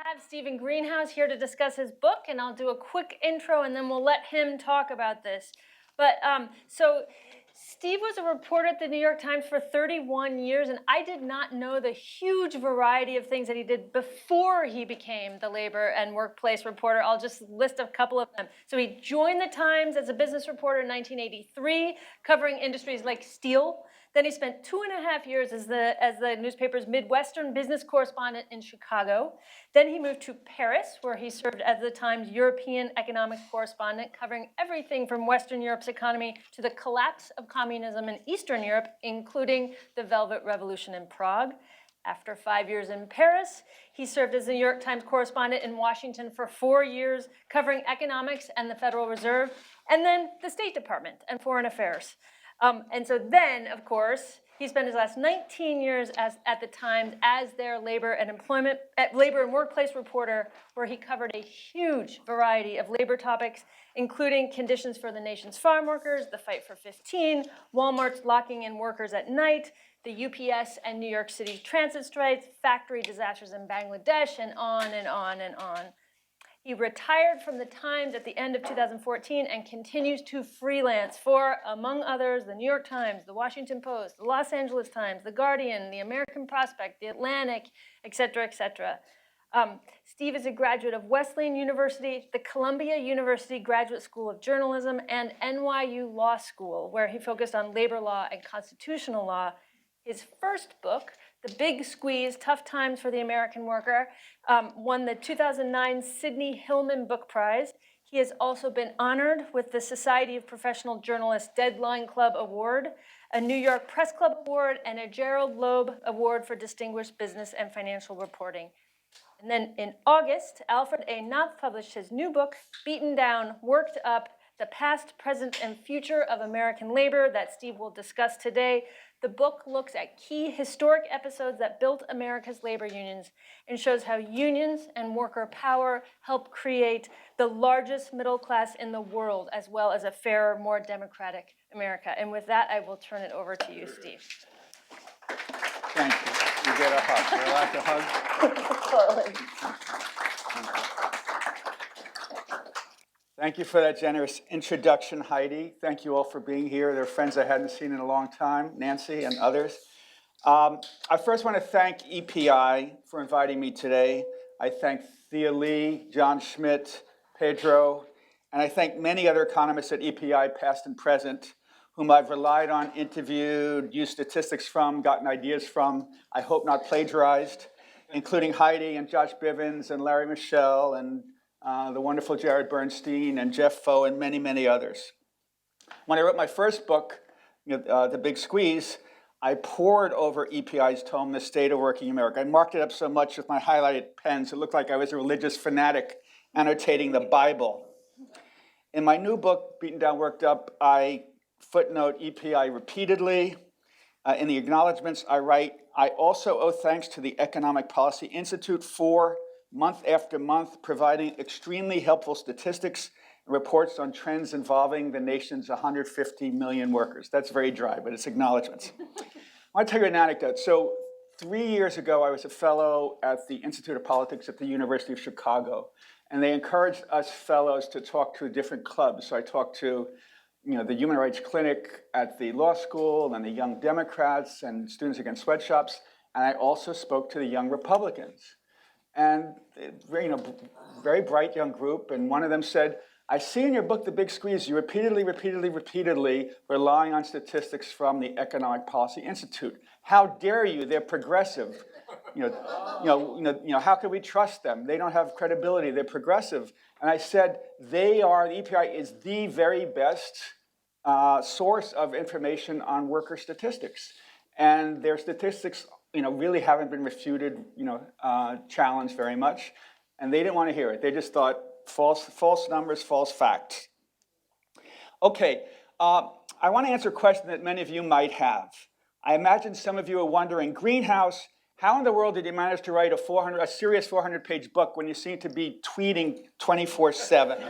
have Stephen Greenhouse here to discuss his book, and I'll do a quick intro and then we'll let him talk about this. But so Steve was a reporter at the New York Times for 31 years, and I did not know the huge variety of things that he did before he became the labor and workplace reporter. I'll just list a couple of them. So he joined the Times as a business reporter in 1983, covering industries like steel. Then he spent 2.5 years as the newspaper's Midwestern business correspondent in Chicago. Then he moved to Paris, where he served as the Times European economic correspondent, covering everything from Western Europe's economy to the collapse of communism in Eastern Europe, including the Velvet Revolution in Prague. After 5 years in Paris, he served as the New York Times correspondent in Washington for 4 years, covering economics and the Federal Reserve, and then the State Department and foreign affairs. And so then, of course, he spent his last 19 years at the Times as their labor and workplace reporter, where he covered a huge variety of labor topics, including conditions for the nation's farm workers, the fight for 15, Walmart's locking in workers at night, the UPS and New York City transit strikes, factory disasters in Bangladesh, and on and on and on. He retired from the Times at the end of 2014 and continues to freelance for, among others, the New York Times, the Washington Post, the Los Angeles Times, the Guardian, the American Prospect, the Atlantic, et cetera, et cetera. Steve is a graduate of Wesleyan University, the Columbia University Graduate School of Journalism, and NYU Law School, where he focused on labor law and constitutional law. His first book, The Big Squeeze, Tough Times for the American Worker, won the 2009 Sidney Hillman Book Prize. He has also been honored with the Society of Professional Journalists Deadline Club Award, a New York Press Club Award, and a Gerald Loeb Award for Distinguished Business and Financial Reporting. And then in August, Alfred A. Knopf published his new book, Beaten Down, Worked Up, The Past, Present, and Future of American Labor, that Steve will discuss today. The book looks at key historic episodes that built America's labor unions and shows how unions and worker power help create the largest middle class in the world, as well as a fairer, more democratic America. And with that, I will turn it over to you, Steve. Thank you. You get a hug. You're allowed to hug? Totally. Thank you for that generous introduction, Heidi. Thank you all for being here. There are friends I hadn't seen in a long time, Nancy and others. I first want to thank EPI for inviting me today. I thank Thea Lee, John Schmidt, Pedro, and I thank many other economists at EPI, past and present, whom I've relied on, interviewed, used statistics from, gotten ideas from, I hope not plagiarized, including Heidi and Josh Bivens and Larry Michel and the wonderful Jared Bernstein and Jeff Foe and many, many others. When I wrote my first book, The Big Squeeze, I pored over EPI's tome, The State of Working America. I marked it up so much with my highlighted pens, it looked like I was a religious fanatic annotating the Bible. In my new book, Beaten Down, Worked Up, I footnote EPI repeatedly. In the acknowledgments I write, I also owe thanks to the Economic Policy Institute for, month after month, providing extremely helpful statistics and reports on trends involving the nation's 150 million workers. That's very dry, but it's acknowledgments. I want to tell you an anecdote. So 3 years ago, I was a fellow at the Institute of Politics at the University of Chicago, and they encouraged us fellows to talk to different clubs. So I talked to the Human Rights Clinic at the law school, and the Young Democrats and Students Against Sweatshops, and I also spoke to the Young Republicans. And very bright young group, and one of them said, I see in your book, The Big Squeeze, you repeatedly relying on statistics from the Economic Policy Institute. How dare you? They're progressive. How can we trust them? They don't have credibility. They're progressive. And I said, the EPI is the very best source of information on worker statistics. And their statistics really haven't been refuted, challenged very much. And they didn't want to hear it. They just thought false numbers, false facts. Okay, I want to answer a question that many of you might have. I imagine some of you are wondering, Greenhouse, how in the world did you manage to write a serious 400-page book when you seem to be tweeting 24/7?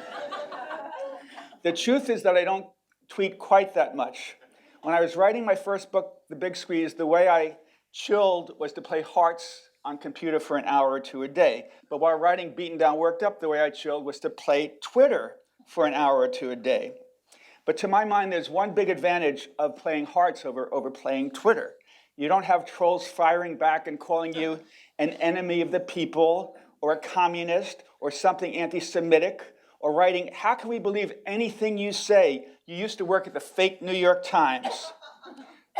The truth is that I don't tweet quite that much. When I was writing my first book, The Big Squeeze, the way I chilled was to play hearts on computer for an hour or two a day. But while writing Beaten Down, Worked Up, the way I chilled was to play Twitter for an hour or two a day. But to my mind, there's one big advantage of playing Hearts over playing Twitter. You don't have trolls firing back and calling you an enemy of the people, or a communist, or something anti-Semitic, or writing, "How can we believe anything you say? You used to work at the fake New York Times."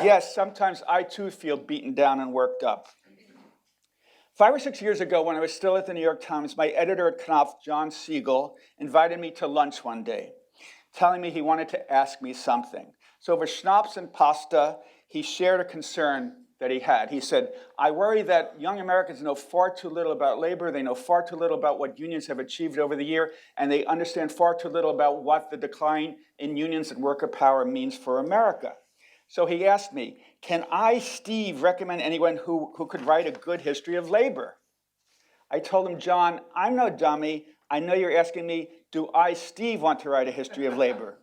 Yes, sometimes I too feel beaten down and worked up. 5 or 6 years ago, when I was still at the New York Times, my editor at Knopf, John Siegel, invited me to lunch one day, telling me he wanted to ask me something. So over schnapps and pasta, he shared a concern that he had. He said, "I worry that young Americans know far too little about labor, they know far too little about what unions have achieved over the year, and they understand far too little about what the decline in unions and worker power means for America." So he asked me, can I, Steve, recommend anyone who could write a good history of labor? I told him, "John, I'm no dummy. I know you're asking me, do I, Steve, want to write a history of labor?"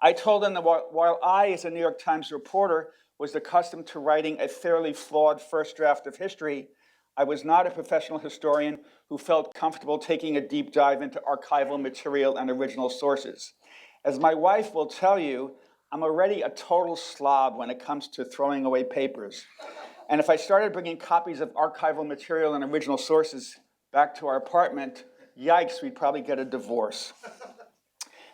I told him that while I, as a New York Times reporter, was accustomed to writing a fairly flawed first draft of history, I was not a professional historian who felt comfortable taking a deep dive into archival material and original sources. As my wife will tell you, I'm already a total slob when it comes to throwing away papers. And if I started bringing copies of archival material and original sources back to our apartment, yikes, we'd probably get a divorce.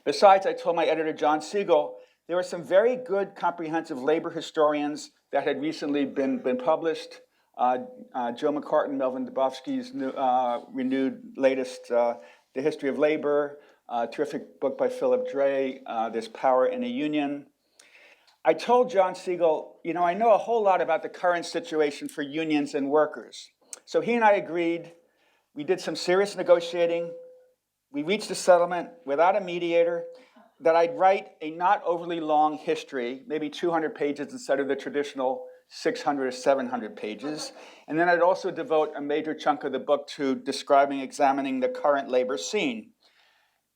Besides, I told my editor, John Siegel, there were some very good comprehensive labor historians that had recently been published. Joe McCartan, Melvin Dubofsky's renewed latest The History of Labor, a terrific book by Philip Dre, There's Power in a Union. I told John Siegel, I know a whole lot about the current situation for unions and workers. So he and I agreed. We did some serious negotiating. We reached a settlement without a mediator that I'd write a not overly long history, maybe 200 pages instead of the traditional 600 or 700 pages. And then I'd also devote a major chunk of the book to examining the current labor scene.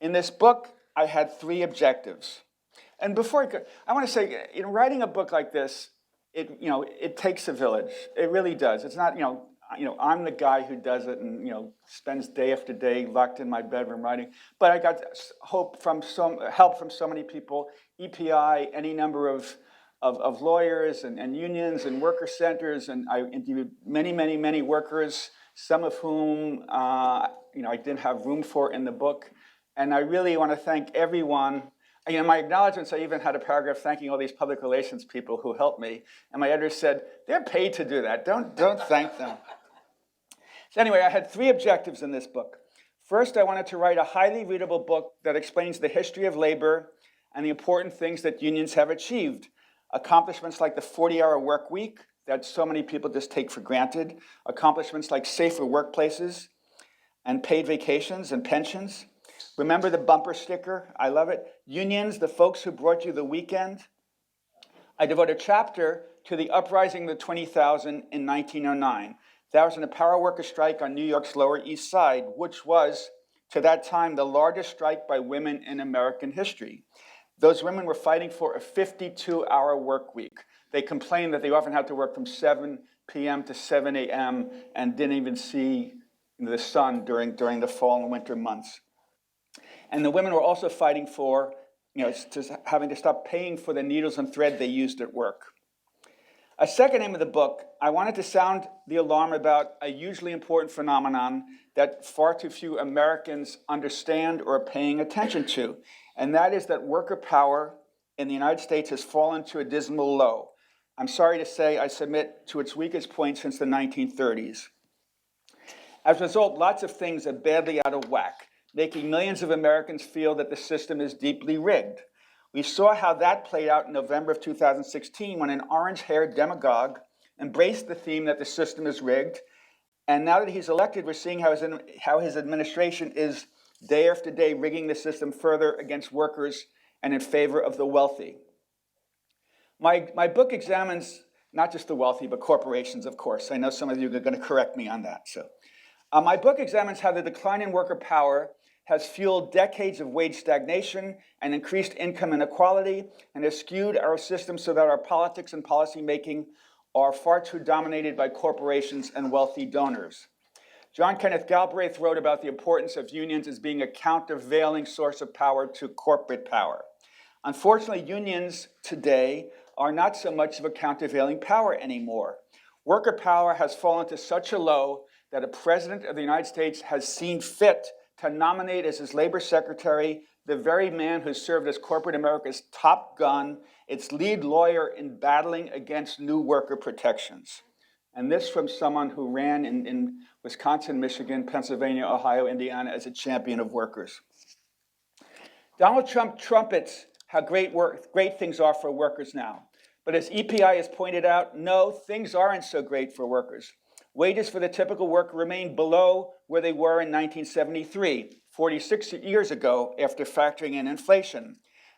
In this book, I had 3 objectives. And before I want to say, writing a book like this, it takes a village. It really does. It's not, I'm the guy who does it and, spends day after day locked in my bedroom writing. But I got help from so many people, EPI, any number of lawyers and unions and worker centers, and I interviewed many workers, some of whom, I didn't have room for in the book. And I really want to thank everyone. My acknowledgments, I even had a paragraph thanking all these public relations people who helped me. And my editor said, they're paid to do that. Don't thank them. So anyway, I had 3 objectives in this book. First, I wanted to write a highly readable book that explains the history of labor and the important things that unions have achieved. Accomplishments like the 40-hour work week that so many people just take for granted. Accomplishments like safer workplaces and paid vacations and pensions. Remember the bumper sticker? I love it. Unions, the folks who brought you the weekend. I devote a chapter to the uprising of the 20,000 in 1909. That was in a power worker strike on New York's Lower East Side, which was, to that time, the largest strike by women in American history. Those women were fighting for a 52-hour work week. They complained that they often had to work from 7 p.m. to 7 a.m. and didn't even see the sun during the fall and winter months. And the women were also fighting for, having to stop paying for the needles and thread they used at work. A second aim of the book, I wanted to sound the alarm about a hugely important phenomenon that far too few Americans understand or are paying attention to, and that is that worker power in the United States has fallen to a dismal low. I'm sorry to say, I submit, to its weakest point since the 1930s. As a result, lots of things are badly out of whack, making millions of Americans feel that the system is deeply rigged. We saw how that played out in November of 2016 when an orange-haired demagogue embraced the theme that the system is rigged. And now that he's elected, we're seeing how his administration is day after day rigging the system further against workers and in favor of the wealthy. My book examines not just the wealthy, but corporations, of course. I know some of you are going to correct me on that. My book examines how the decline in worker power has fueled decades of wage stagnation and increased income inequality, and has skewed our system so that our politics and policy making are far too dominated by corporations and wealthy donors. John Kenneth Galbraith wrote about the importance of unions as being a countervailing source of power to corporate power. Unfortunately, unions today are not so much of a countervailing power anymore. Worker power has fallen to such a low that a president of the United States has seen fit to nominate as his labor secretary the very man who served as corporate America's top gun, its lead lawyer in battling against new worker protections. And this from someone who ran in Wisconsin, Michigan, Pennsylvania, Ohio, Indiana as a champion of workers. Donald Trump trumpets how great things are for workers now. But as EPI has pointed out, no, things aren't so great for workers. Wages for the typical worker remain below where they were in 1973, 46 years ago, after factoring in inflation.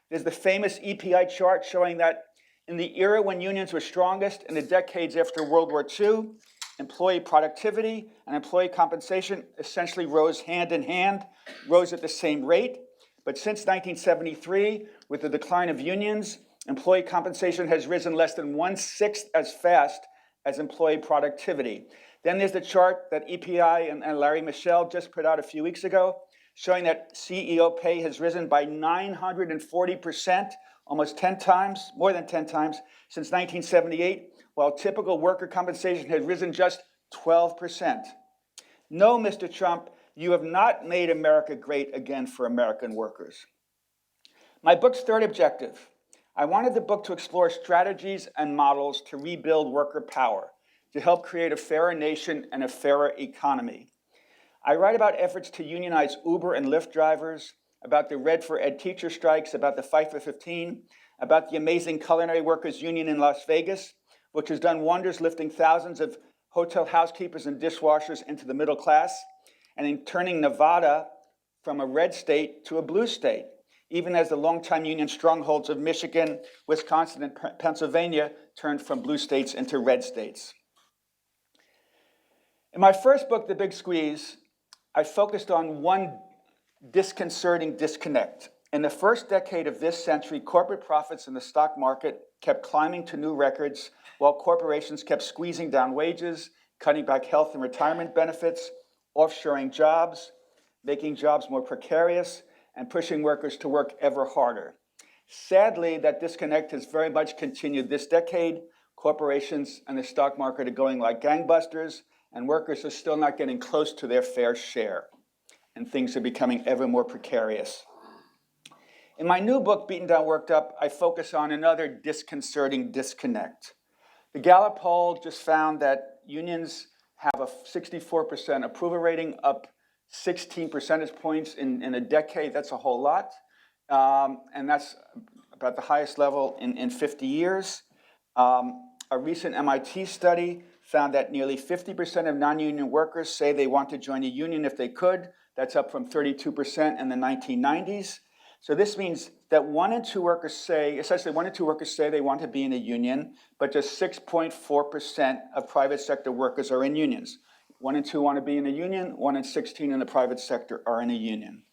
There's the famous EPI chart showing that in the era when unions were strongest, in the decades after World War II, employee productivity and employee compensation essentially rose hand in hand, rose at the same rate. But since 1973, with the decline of unions, employee compensation has risen less than 1/6 as fast as employee productivity. Then there's the chart that EPI and Larry Michel just put out a few weeks ago, showing that CEO pay has risen by 940%, almost 10 times, more than 10 times, since 1978, while typical worker compensation has risen just 12%. No, Mr. Trump, you have not made America great again for American workers. My book's third objective. I wanted the book to explore strategies and models to rebuild worker power, to help create a fairer nation and a fairer economy. I write about efforts to unionize Uber and Lyft drivers, about the Red for Ed teacher strikes, about the Fight for 15, about the amazing Culinary Workers Union in Las Vegas, which has done wonders lifting thousands of hotel housekeepers and dishwashers into the middle class, and in turning Nevada from a red state to a blue state, even as the longtime union strongholds of Michigan, Wisconsin, and Pennsylvania turned from blue states into red states. In my first book, The Big Squeeze, I focused on one disconcerting disconnect. In the first decade of this century, corporate profits in the stock market kept climbing to new records, while corporations kept squeezing down wages, cutting back health and retirement benefits, offshoring jobs, making jobs more precarious, and pushing workers to work ever harder. Sadly, that disconnect has very much continued this decade. Corporations and the stock market are going like gangbusters, and workers are still not getting close to their fair share, and things are becoming ever more precarious. In my new book, Beaten Down, Worked Up, I focus on another disconcerting disconnect. The Gallup poll just found that unions have a 64% approval rating, up 16 percentage points in a decade. That's a whole lot. And that's about the highest level in 50 years. A recent MIT study found that nearly 50% of non-union workers say they want to join a union if they could. That's up from 32% in the 1990s. So this means that essentially 1 in 2 workers say they want to be in a union, but just 6.4% of private sector workers are in unions. 1 in 2 want to be in a union, 1 in 16 in the private sector are in a union.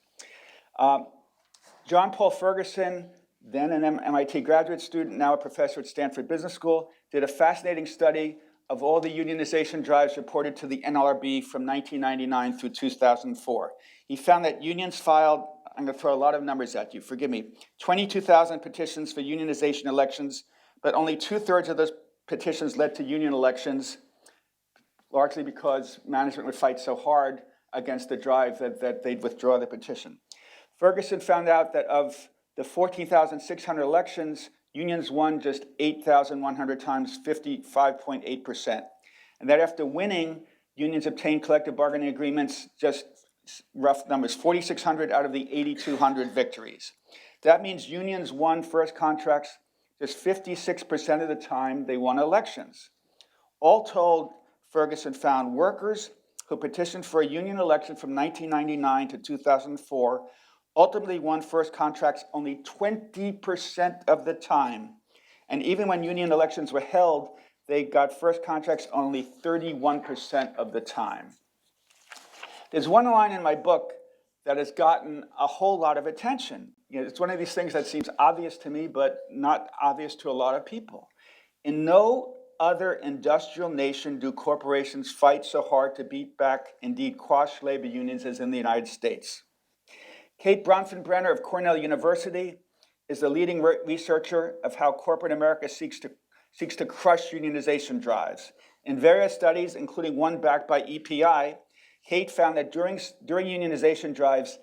John Paul Ferguson, then an MIT graduate student, now a professor at Stanford Business School, did a fascinating study of all the unionization drives reported to the NLRB from 1999 through 2004. He found that unions filed, I'm going to throw a lot of numbers at you, forgive me, 22,000 petitions for unionization elections, but only 2/3 of those petitions led to union elections, largely because management would fight so hard against the drive that they'd withdraw the petition. Ferguson found out that of the 14,600 elections, unions won just 8,100 times, 55.8%. And that after winning, unions obtained collective bargaining agreements, just rough numbers, 4,600 out of the 8,200 victories. That means unions won first contracts just 56% of the time they won elections. All told, Ferguson found workers who petitioned for a union election from 1999 to 2004 ultimately won first contracts only 20% of the time. And even when union elections were held, they got first contracts only 31% of the time. There's one line in my book that has gotten a whole lot of attention. It's one of these things that seems obvious to me, but not obvious to a lot of people. In no other industrial nation do corporations fight so hard to beat back, indeed quash labor unions as in the United States? Kate Bronfenbrenner of Cornell University is the leading researcher of how corporate America seeks to crush unionization drives. In various studies, including one backed by EPI, Kate found that during unionization drives,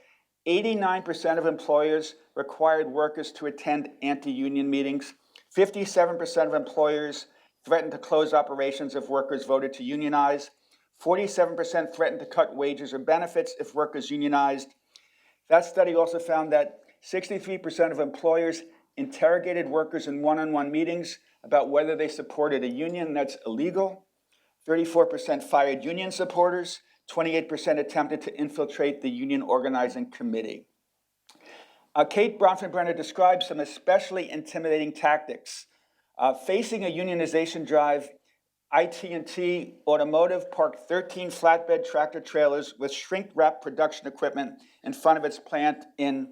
89% of employers required workers to attend anti-union meetings. 57% of employers threatened to close operations if workers voted to unionize. 47% threatened to cut wages or benefits if workers unionized. That study also found that 63% of employers interrogated workers in one-on-one meetings about whether they supported a union. That's illegal. 34% fired union supporters. 28% attempted to infiltrate the union organizing committee. Kate Bronfenbrenner describes some especially intimidating tactics. Facing a unionization drive, IT&T Automotive parked 13 flatbed tractor trailers with shrink-wrap production equipment in front of its plant in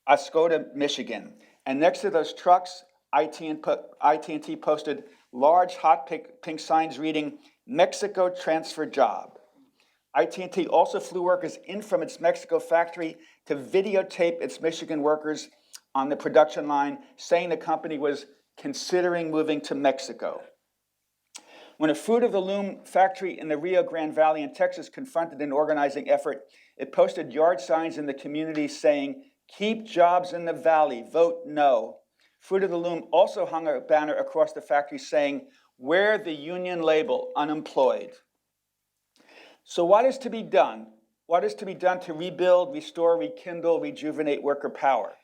Oscoda, Michigan. And next to those trucks, IT&T posted large hot pink signs reading, "Mexico transfer job." IT&T also flew workers in from its Mexico factory to videotape its Michigan workers on the production line, saying the company was considering moving to Mexico. When a Fruit of the Loom factory in the Rio Grande Valley in Texas confronted an organizing effort, it posted yard signs in the community saying, "Keep jobs in the valley, vote no." Fruit of the Loom also hung a banner across the factory saying, "Wear the union label, unemployed." So what is to be done? What is to be done to rebuild, restore, rekindle, rejuvenate worker power?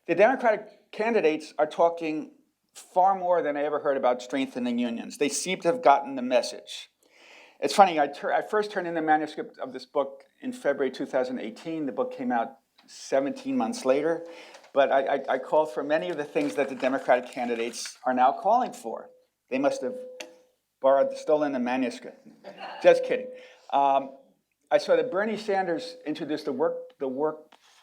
The Democratic candidates are talking far more than I ever heard about strengthening unions. They seem to have gotten the message. It's funny, I first turned in the manuscript of this book in February 2018. The book came out 17 months later. But I called for many of the things that the Democratic candidates are now calling for. They must have stolen the manuscript. Just kidding. I saw that Bernie Sanders introduced the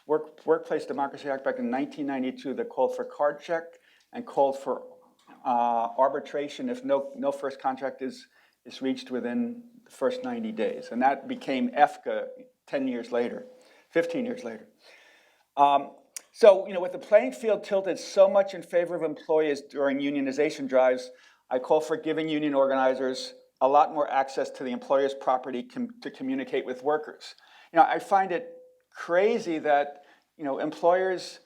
Workplace Democracy Act back in 1992 that called for card check and called for arbitration if no first contract is reached within the first 90 days. And that became EFCA 10 years later, 15 years later. So, with the playing field tilted so much in favor of employers during unionization drives, I call for giving union organizers a lot more access to the employer's property to communicate with workers. I find it crazy that, employers,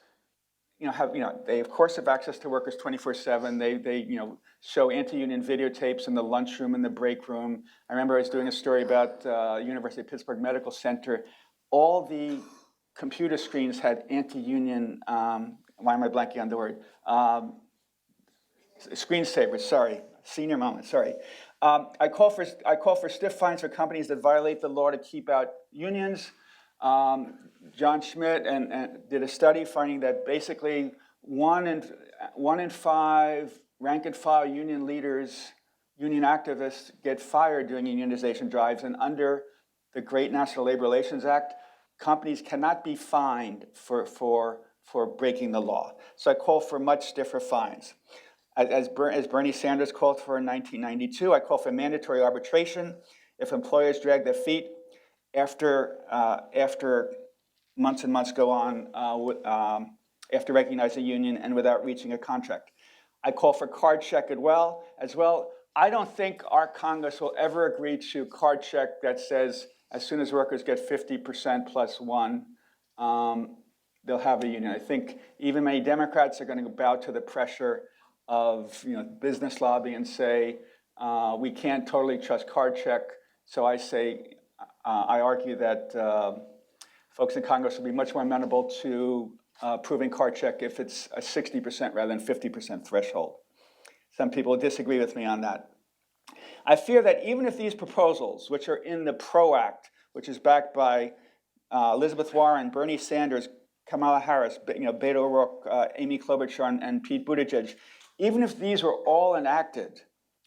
they of course have access to workers 24/7. They show anti-union videotapes in the lunchroom and the break room. I remember I was doing a story about University of Pittsburgh Medical Center. All the computer screens had anti-union, why am I blanking on the word? Screensavers, sorry, senior moment, sorry. I call for stiff fines for companies that violate the law to keep out unions. John Schmidt did a study finding that basically one in five rank and file union leaders, union activists get fired during unionization drives, and under the Great National Labor Relations Act, companies cannot be fined for breaking the law. So I call for much stiffer fines. As Bernie Sanders called for in 1992, I call for mandatory arbitration if employers drag their feet after months and months go on after recognizing a union and without reaching a contract. I call for card check as well. I don't think our Congress will ever agree to card check that says as soon as workers get 50% plus one, they'll have a union. I think even many Democrats are going to bow to the pressure of business lobby and say we can't totally trust card check. So I argue that folks in Congress will be much more amenable to proving card check if it's a 60% rather than 50% threshold. Some people disagree with me on that. I fear that even if these proposals, which are in the PRO Act, which is backed by Elizabeth Warren, Bernie Sanders, Kamala Harris, Beto O'Rourke, Amy Klobuchar, and Pete Buttigieg, even if these were all enacted,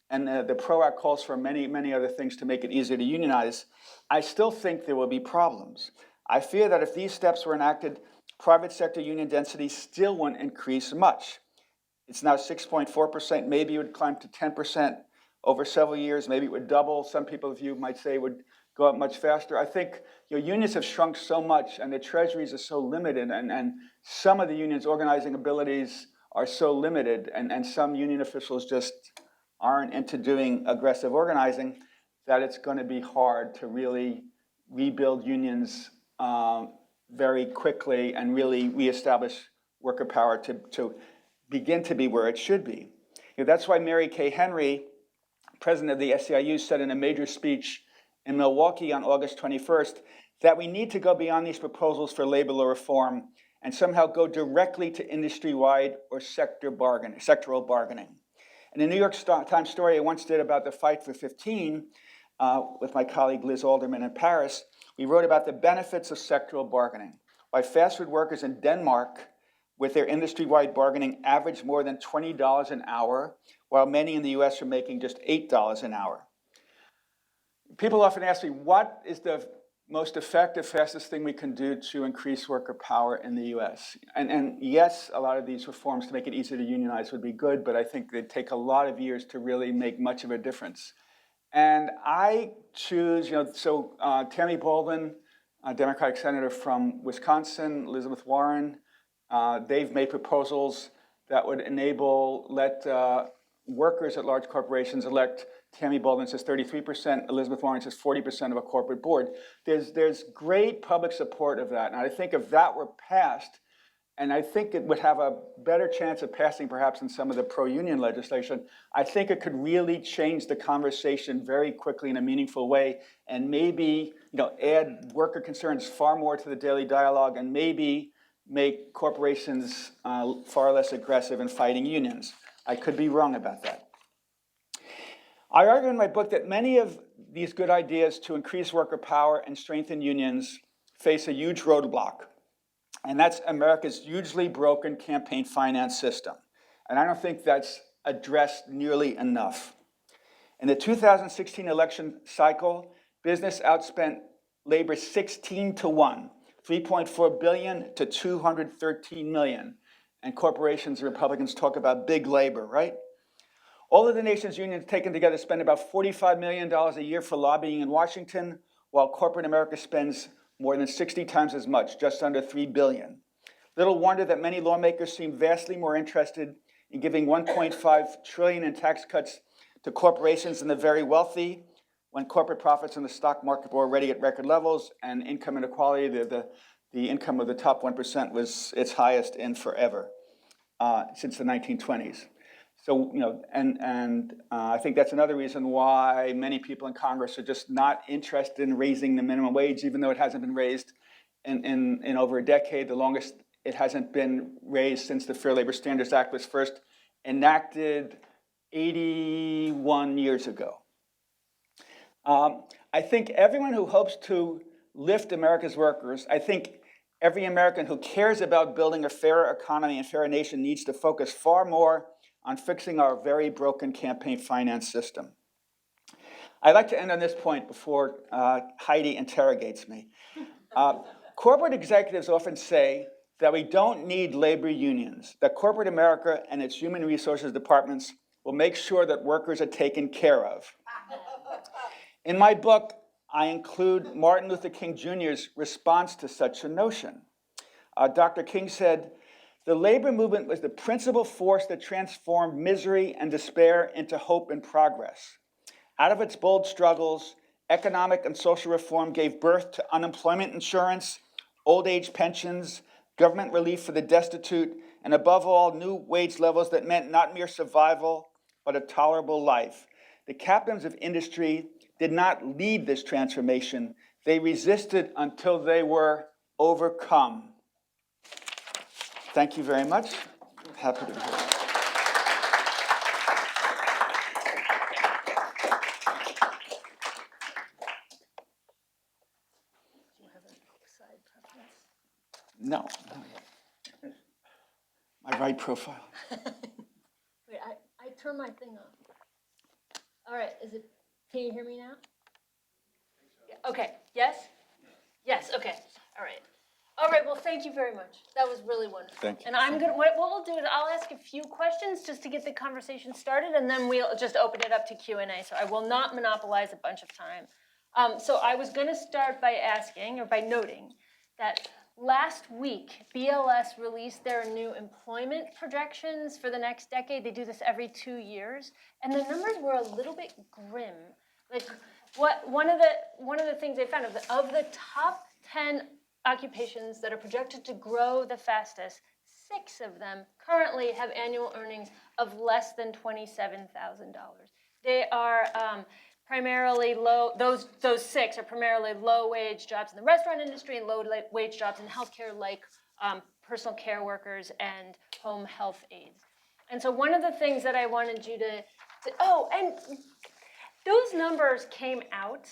and the PRO Act calls for many, many other things to make it easier to unionize, I still think there will be problems. I fear that if these steps were enacted, private sector union density still won't increase much. It's now 6.4%. Maybe it would climb to 10% over several years. Maybe it would double. Some people of you might say it would go up much faster. I think unions have shrunk so much and the treasuries are so limited, and some of the unions' organizing abilities are so limited, and some union officials just aren't into doing aggressive organizing, that it's going to be hard to really rebuild unions very quickly and really reestablish worker power to begin to be where it should be. That's why Mary Kay Henry, president of the SEIU, said in a major speech in Milwaukee on August 21st that we need to go beyond these proposals for labor law reform and somehow go directly to industry-wide or sectoral bargaining. In a New York Times story I once did about the Fight for 15 with my colleague Liz Alderman in Paris, we wrote about the benefits of sectoral bargaining, why fast food workers in Denmark with their industry-wide bargaining average more than $20 an hour, while many in the US are making just $8 an hour. People often ask me, what is the most effective, fastest thing we can do to increase worker power in the US? And yes, a lot of these reforms to make it easier to unionize would be good, but I think they'd take a lot of years to really make much of a difference. And I choose, Tammy Baldwin, a Democratic senator from Wisconsin, Elizabeth Warren, they've made proposals that would let workers at large corporations elect. Tammy Baldwin says 33%, Elizabeth Warren says 40% of a corporate board. There's great public support of that. And I think if that were passed, and I think it would have a better chance of passing perhaps in some of the pro-union legislation, I think it could really change the conversation very quickly in a meaningful way, and maybe add worker concerns far more to the daily dialogue, and maybe make corporations far less aggressive in fighting unions. I could be wrong about that. I argue in my book that many of these good ideas to increase worker power and strengthen unions face a huge roadblock, and that's America's hugely broken campaign finance system. And I don't think that's addressed nearly enough. In the 2016 election cycle, business outspent labor 16 to 1, $3.4 billion to $213 million. And corporations and Republicans talk about big labor, right? All of the nation's unions taken together spend about $45 million a year for lobbying in Washington, while corporate America spends more than 60 times as much, just under $3 billion. Little wonder that many lawmakers seem vastly more interested in giving $1.5 trillion in tax cuts to corporations and the very wealthy, when corporate profits in the stock market were already at record levels, and income inequality, the income of the top 1% was its highest in forever, since the 1920s. So, I think that's another reason why many people in Congress are just not interested in raising the minimum wage, even though it hasn't been raised in over a decade. The longest it hasn't been raised since the Fair Labor Standards Act was first enacted 81 years ago. I think everyone who hopes to lift America's workers, I think every American who cares about building a fairer economy and fairer nation needs to focus far more on fixing our very broken campaign finance system. I'd like to end on this point before Heidi interrogates me. Corporate executives often say that we don't need labor unions, that corporate America and its human resources departments will make sure that workers are taken care of. In my book, I include Martin Luther King Jr.'s response to such a notion. Dr. King said, "The labor movement was the principal force that transformed misery and despair into hope and progress. Out of its bold struggles, economic and social reform gave birth to unemployment insurance, old age pensions, government relief for the destitute, and above all, new wage levels that meant not mere survival, but a tolerable life. The captains of industry did not lead this transformation. They resisted until they were overcome." Thank you very much. Happy to be here. No. My right profile. Wait, I turned my thing off. All right, can you hear me now? Yeah, okay, yes? Yes, okay, all right. All right, well, thank you very much. That was really wonderful. Thank you. And I'm gonna, what we'll do is I'll ask a few questions just to get the conversation started, and then we'll just open it up to Q&A. So I will not monopolize a bunch of time. So I was gonna start by asking, or by noting, that last week, BLS released their new employment projections for the next decade. They do this every 2 years, and the numbers were a little bit grim. Like, one of the things they found of the top 10 occupations that are projected to grow the fastest, 6 of them currently have annual earnings of less than $27,000. They are primarily low. Those 6 are primarily low-wage jobs in the restaurant industry and low-wage jobs in healthcare, like personal care workers and home health aides. And so one of the things that I wanted you to and those numbers came out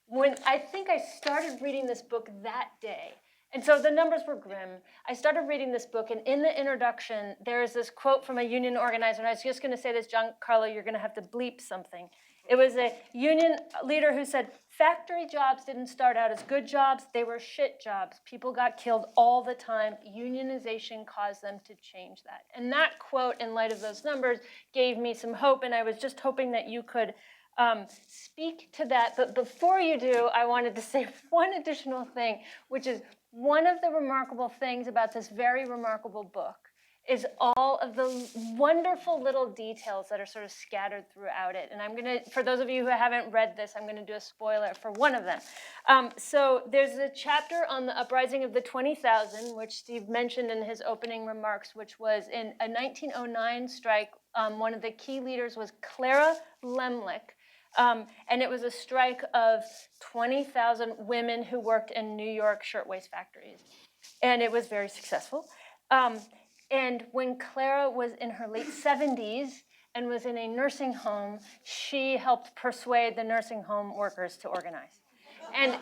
when I think I started reading this book that day. And so the numbers were grim. I started reading this book, and in the introduction, there is this quote from a union organizer, and I was just gonna say this, Giancarlo, you're gonna have to bleep something. It was a union leader who said, factory jobs didn't start out as good jobs, they were shit jobs. People got killed all the time. Unionization caused them to change that. And that quote, in light of those numbers, gave me some hope, and I was just hoping that you could speak to that. But before you do, I wanted to say one additional thing, which is one of the remarkable things about this very remarkable book is all of the wonderful little details that are sort of scattered throughout it. And I'm gonna, for those of you who haven't read this, I'm gonna do a spoiler for one of them. So there's a chapter on the uprising of the 20,000, which Steve mentioned in his opening remarks, which was in a 1909 strike. One of the key leaders was Clara Lemlich. And it was a strike of 20,000 women who worked in New York shirtwaist factories. And it was very successful. And when Clara was in her late 70s and was in a nursing home, she helped persuade the nursing home workers to organize. And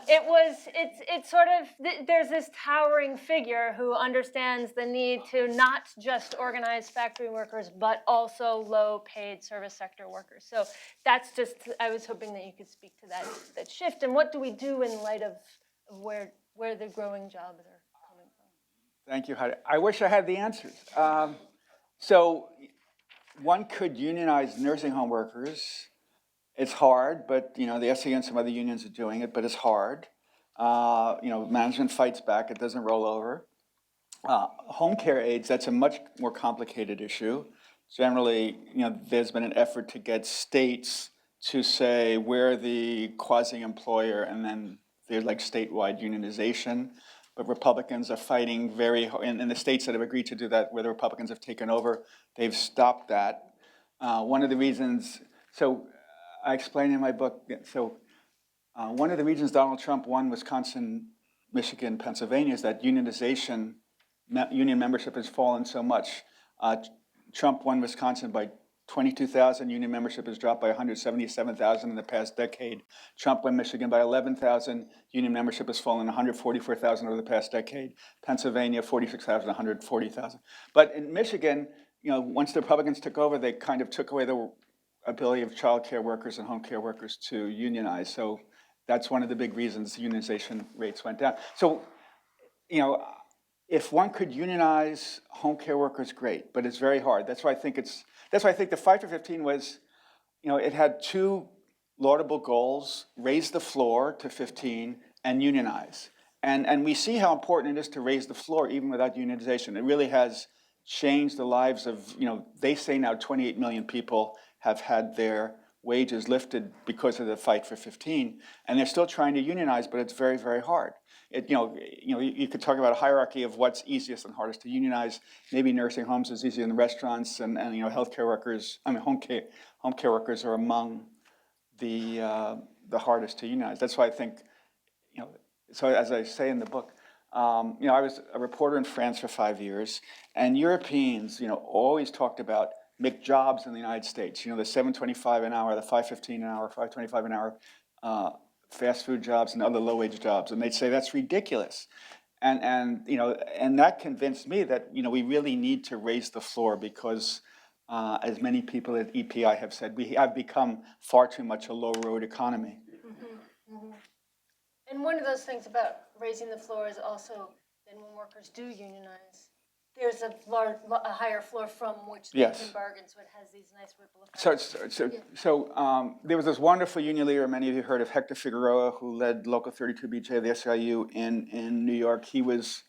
it's sort of, there's this towering figure who understands the need to not just organize factory workers, but also low-paid service sector workers. So that's just, I was hoping that you could speak to that shift. And what do we do in light of where the growing jobs are coming from? Thank you, Heidi. I wish I had the answers. So one could unionize nursing home workers. It's hard, but the SEA and some other unions are doing it, but it's hard. Management fights back, it doesn't roll over. Home care aides, that's a much more complicated issue. Generally, there's been an effort to get states to say we're the quasi-employer, and then there's like statewide unionization. But Republicans are fighting very hard, and the states that have agreed to do that, where the Republicans have taken over, they've stopped that. One of the reasons, so I explain in my book, so one of the reasons Donald Trump won Wisconsin, Michigan, Pennsylvania is that unionization, union membership has fallen so much. Trump won Wisconsin by 22,000, union membership has dropped by 177,000 in the past decade. Trump won Michigan by 11,000, union membership has fallen 144,000 over the past decade. Pennsylvania, 46,000, 140,000. But in Michigan, once the Republicans took over, they kind of took away the ability of child care workers and home care workers to unionize. So that's one of the big reasons unionization rates went down. So, if one could unionize home care workers, great, but it's very hard. That's why I think the Fight for 15 was, it had 2 laudable goals: raise the floor to 15 and unionize. And we see how important it is to raise the floor even without unionization. It really has changed the lives of, they say now 28 million people have had their wages lifted because of the Fight for 15, and they're still trying to unionize, but it's very, very hard. You could talk about a hierarchy of what's easiest and hardest to unionize. Maybe nursing homes is easier than restaurants, and healthcare workers, home care workers are among the hardest to unionize. That's why I think, so as I say in the book, I was a reporter in France for 5 years, and Europeans, always talked about make jobs in the United States. The $7.25 an hour, the $5.15 an hour, $5.25 an hour, fast food jobs and other low-wage jobs, and they'd say that's ridiculous. And that convinced me that we really need to raise the floor because, as many people at EPI have said, we have become far too much a low-road economy. Mm-hmm, mm-hmm. And one of those things about raising the floor is also And when workers do unionize, there's a higher floor from which they Yes. can bargain, so it has these nice ripple effects. So there was this wonderful union leader, many of you heard of, Hector Figueroa, who led Local 32BJ of the SIU in New York. He was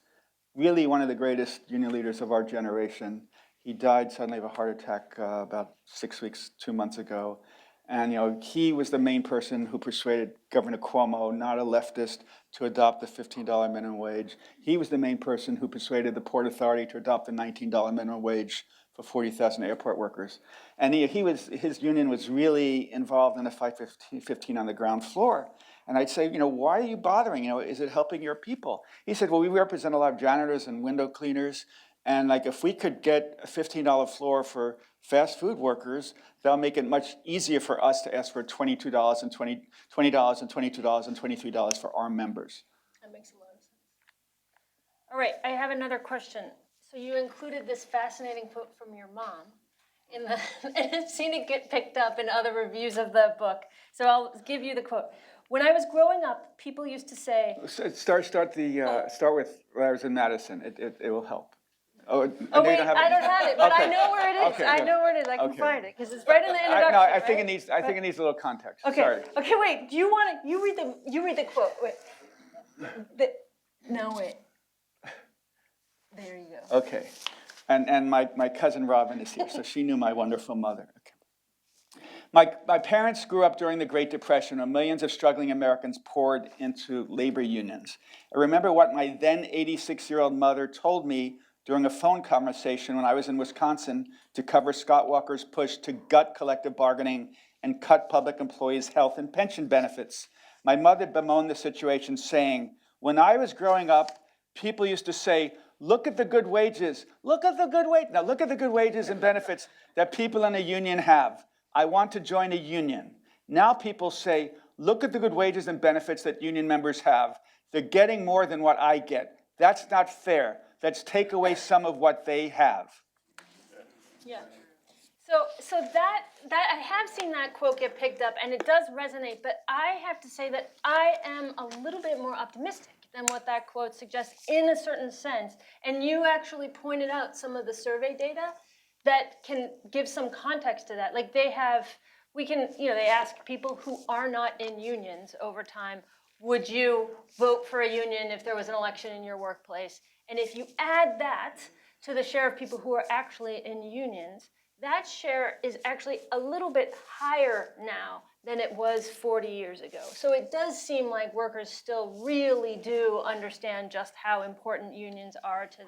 really one of the greatest union leaders of our generation. He died suddenly of a heart attack about 6 weeks, 2 months ago. And he was the main person who persuaded Governor Cuomo, not a leftist, to adopt the $15 minimum wage. He was the main person who persuaded the Port Authority to adopt the $19 minimum wage for 40,000 airport workers. And his union was really involved in the 515 on the ground floor. And I'd say, why are you bothering? Is it helping your people? He said, well, we represent a lot of janitors and window cleaners. And if we could get a $15 floor for fast food workers, that'll make it much easier for us to ask for $20 and $22 and $23 for our members. That makes a lot of sense. All right, I have another question. So you included this fascinating quote from your mom and I've seen it get picked up in other reviews of the book. So I'll give you the quote. When I was growing up, people used to say... Start with when I was in Madison. It will help. Oh wait, I don't have it, but okay. I know where it is. Okay, I know where it is. I can find it because it's right in the introduction. No, I think it needs a little context. Okay. Sorry. Okay, wait. Do you want to? You read the quote. Wait. No, wait. There you go. Okay, and my cousin Robin is here, so she knew my wonderful mother. Okay. My parents grew up during the Great Depression, when millions of struggling Americans poured into labor unions. I remember what my then 86-year-old mother told me during a phone conversation when I was in Wisconsin to cover Scott Walker's push to gut collective bargaining and cut public employees' health and pension benefits. My mother bemoaned the situation, saying, when I was growing up, people used to say, look at the good wages, look at the good wages and benefits that people in a union have. I want to join a union. Now people say, look at the good wages and benefits that union members have. They're getting more than what I get. That's not fair. Let's take away some of what they have. Yeah. So that I have seen that quote get picked up, and it does resonate. But I have to say that I am a little bit more optimistic than what that quote suggests in a certain sense. And you actually pointed out some of the survey data that can give some context to that. Like they ask people who are not in unions over time, would you vote for a union if there was an election in your workplace? And if you add that to the share of people who are actually in unions, that share is actually a little bit higher now than it was 40 years ago. So it does seem like workers still really do understand just how important unions are to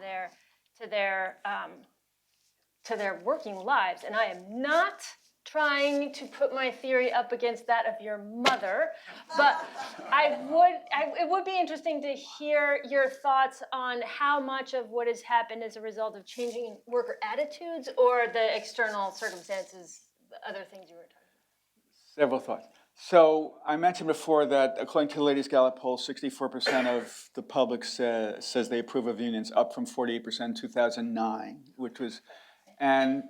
their working lives. And I am not trying to put my theory up against that of your mother, but it would be interesting to hear your thoughts on how much of what has happened is a result of changing worker attitudes or the external circumstances, the other things you were talking about. Several thoughts. So I mentioned before that according to the latest Gallup poll, 64% of the public says they approve of unions, up from 48% in 2009, and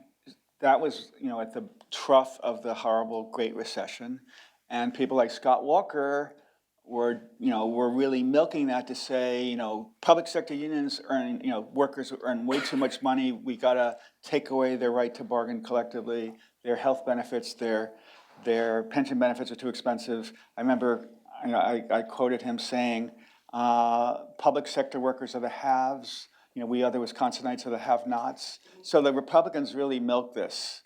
that was, at the trough of the horrible Great Recession, and people like Scott Walker were really milking that to say, public sector unions earn, workers earn way too much money. We gotta take away their right to bargain collectively. Their health benefits, their pension benefits are too expensive. I remember, I quoted him saying, public sector workers are the haves. We other Wisconsinites are the have-nots. So the Republicans really milk this,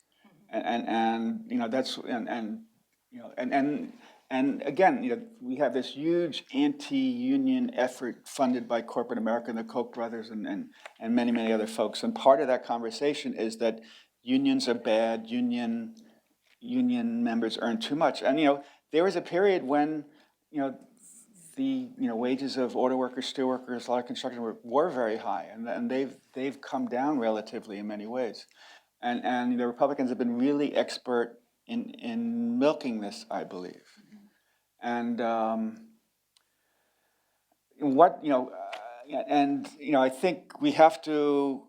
and again, we have this huge anti-union effort funded by corporate America and the Koch brothers and many other folks. And part of that conversation is that unions are bad. Union members earn too much. And there was a period when the wages of auto workers, steel workers, a lot of construction were very high, and they've come down relatively in many ways, and the Republicans have been really expert in milking this, I believe, and I think we have to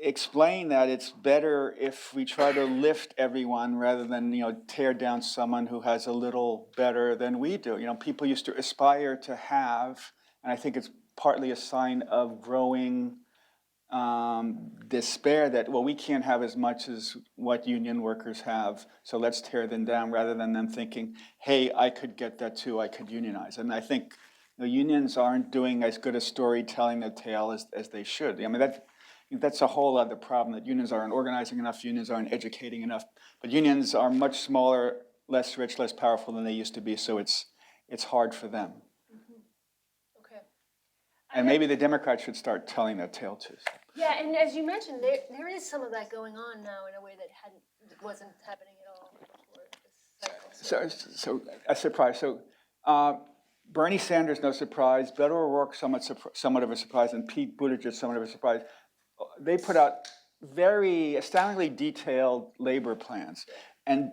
explain that it's better if we try to lift everyone rather than tear down someone who has a little better than we do. People used to aspire to have, and I think it's partly a sign of growing despair that, well, we can't have as much as what union workers have, so let's tear them down, rather than them thinking, hey, I could get that too, I could unionize. And I think unions aren't doing as good a storytelling the tale as they should. I mean, that's a whole other problem, that unions aren't organizing enough, unions aren't educating enough, but unions are much smaller, less rich, less powerful than they used to be, so it's hard for them. Okay. And maybe the Democrats should start telling that tale too. Yeah, and as you mentioned, there is some of that going on now in a way that wasn't happening at all before this cycle. So a surprise. So Bernie Sanders, no surprise. Beto O'Rourke, somewhat of a surprise, and Pete Buttigieg, somewhat of a surprise. They put out very astoundingly detailed labor plans, and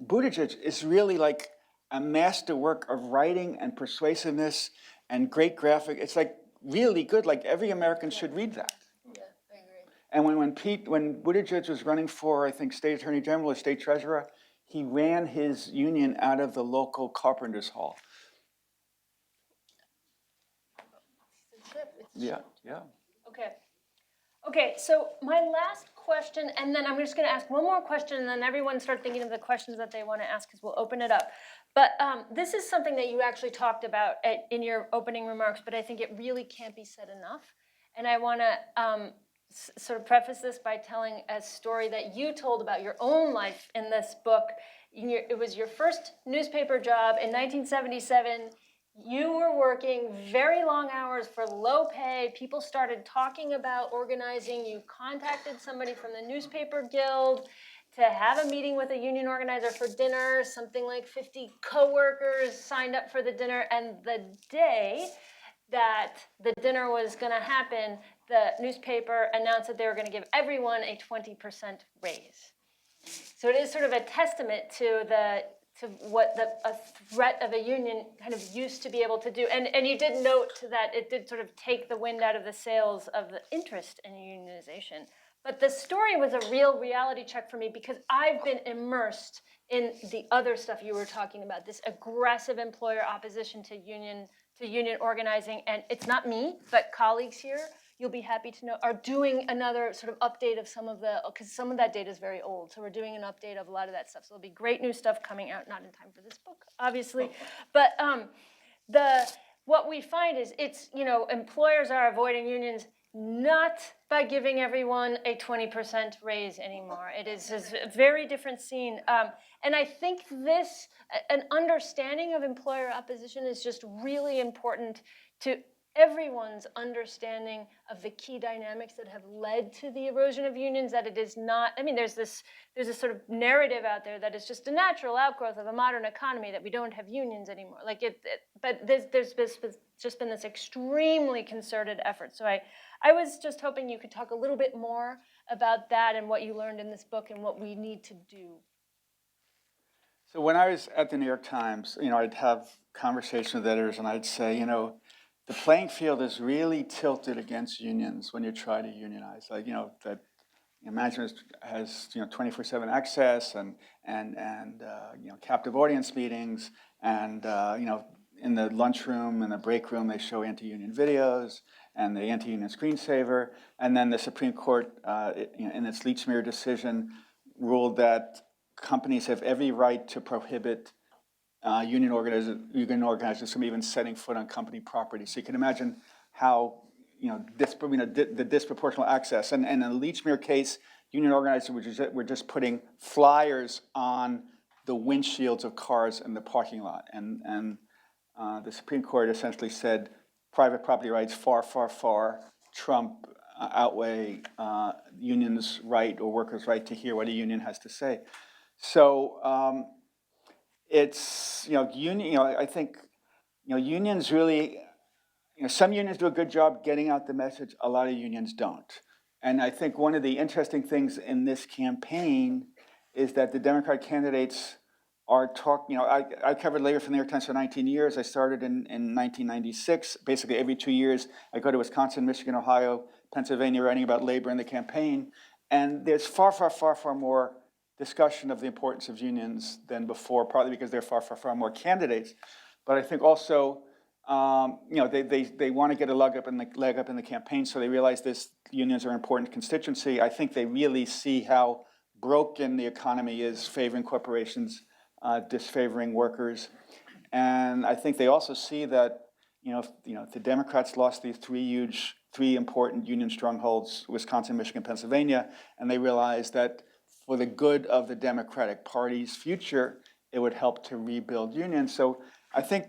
Buttigieg is really like a masterwork of writing and persuasiveness and great graphic. It's like really good. Like every American should read that. Yeah, I agree. And when Buttigieg was running for, I think, state attorney general or state treasurer, he ran his union out of the local carpenters hall. Yeah. Okay, so my last question, and then I'm just going to ask one more question, and then everyone start thinking of the questions that they want to ask, because we'll open it up. But this is something that you actually talked about in your opening remarks, but I think it really can't be said enough. And I want to sort of preface this by telling a story that you told about your own life in this book. It was your first newspaper job in 1977. You were working very long hours for low pay. People started talking about organizing. You contacted somebody from the newspaper guild to have a meeting with a union organizer for dinner. Something like 50 coworkers signed up for the dinner. And the day that the dinner was going to happen, the newspaper announced that they were going to give everyone a 20% raise. So it is sort of a testament to what a threat of a union kind of used to be able to do. And you did note that it did sort of take the wind out of the sails of the interest in unionization. But the story was a real reality check for me, because I've been immersed in the other stuff you were talking about, this aggressive employer opposition to union organizing. And it's not me, but colleagues here, you'll be happy to know, are doing another sort of update of some of because some of that data is very old. So we're doing an update of a lot of that stuff. So there'll be great new stuff coming out, not in time for this book, obviously. But what we find is employers are avoiding unions not by giving everyone a 20% raise anymore. It is a very different scene. And I think an understanding of employer opposition is just really important to everyone's understanding of the key dynamics that have led to the erosion of unions, that it is not, there's a sort of narrative out there that it's just a natural outgrowth of a modern economy that we don't have unions anymore. But there's just been this extremely concerted effort. So I was just hoping you could talk a little bit more about that and what you learned in this book and what we need to do. So when I was at the New York Times, I'd have conversations with editors, and I'd say, the playing field is really tilted against unions when you try to unionize. Like, that management has 24/7 access and captive audience meetings, and in the lunchroom and the break room they show anti-union videos and the anti-union screensaver, and then the Supreme Court in its Leachmere decision ruled that companies have every right to prohibit union organizers from even setting foot on company property. So you can imagine how the disproportional access. And in the Leachmere case, union organizers were just putting flyers on the windshields of cars in the parking lot. And the Supreme Court essentially said private property rights far, far, far trump outweigh unions' right or workers' right to hear what a union has to say. So it's I think unions really, some unions do a good job getting out the message. A lot of unions don't. And I think one of the interesting things in this campaign is that the Democratic candidates are talking. I covered labor for the New York Times for 19 years. I started in 1996. Basically, every 2 years, I go to Wisconsin, Michigan, Ohio, Pennsylvania, writing about labor in the campaign. And there's far, far, far, far more discussion of the importance of unions than before, partly because there are far, far, far more candidates. But I think also they want to get a leg up in the campaign, so they realize unions are an important constituency. I think they really see how broken the economy is, favoring corporations, disfavoring workers, and I think they also see that if the Democrats lost these three important union strongholds, Wisconsin, Michigan, Pennsylvania, and they realized that for the good of the Democratic Party's future, it would help to rebuild unions. So I think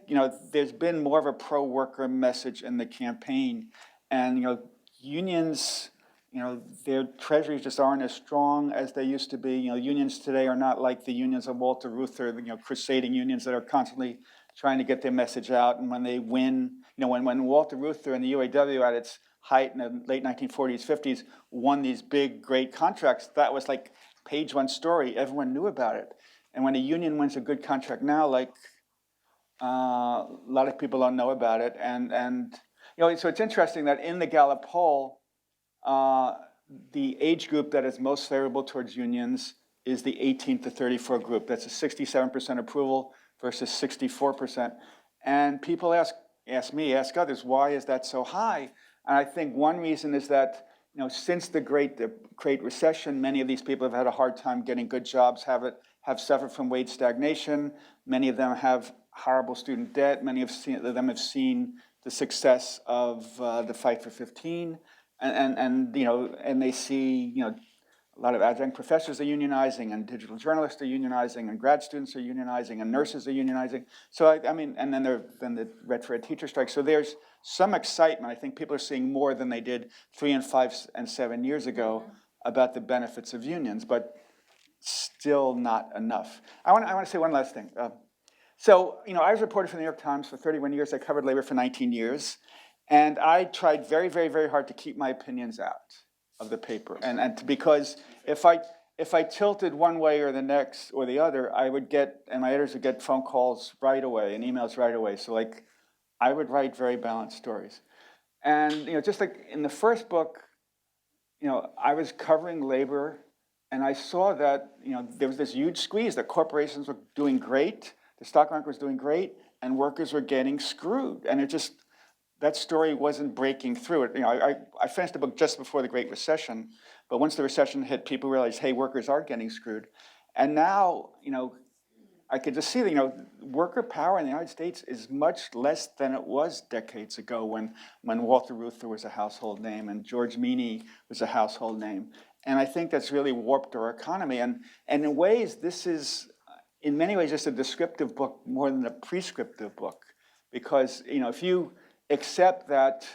there's been more of a pro-worker message in the campaign, and unions, their treasuries just aren't as strong as they used to be. Unions today are not like the unions of Walter Reuther, crusading unions that are constantly trying to get their message out. And when they win, when Walter Reuther and the UAW at its height in the late 1940s, 50s won these big, great contracts, that was like page one story. Everyone knew about it. And when a union wins a good contract now, like a lot of people don't know about it. And so it's interesting that in the Gallup poll, the age group that is most favorable towards unions is the 18 to 34 group. That's a 67% approval versus 64%. And people ask me, ask others, why is that so high? And I think one reason is that since the Great Recession, many of these people have had a hard time getting good jobs, have suffered from wage stagnation. Many of them have horrible student debt. Many of them have seen the success of the Fight for 15, and they see a lot of adjunct professors are unionizing, and digital journalists are unionizing, and grad students are unionizing, and nurses are unionizing. So and then the red teacher strike. So there's some excitement. I think people are seeing more than they did 3 and 5 and 7 years ago about the benefits of unions, but still not enough. I want to say one last thing. So I was a reporter for the New York Times for 31 years. I covered labor for 19 years, and I tried very, very, very hard to keep my opinions out of the paper, because if I tilted one way or the next or the other, and my editors would get phone calls right away and emails right away. So I would write very balanced stories, and just like in the first book, I was covering labor, and I saw that there was this huge squeeze, that corporations were doing great, the stock market was doing great, and workers were getting screwed, and that story wasn't breaking through it. I finished the book just before the Great Recession, but once the recession hit, people realized, hey, workers are getting screwed. And now, I could just see that, worker power in the United States is much less than it was decades ago when Walter Reuther was a household name and George Meany was a household name. And I think that's really warped our economy. And in ways, this is, in many ways, just a descriptive book more than a prescriptive book. Because, if you accept that,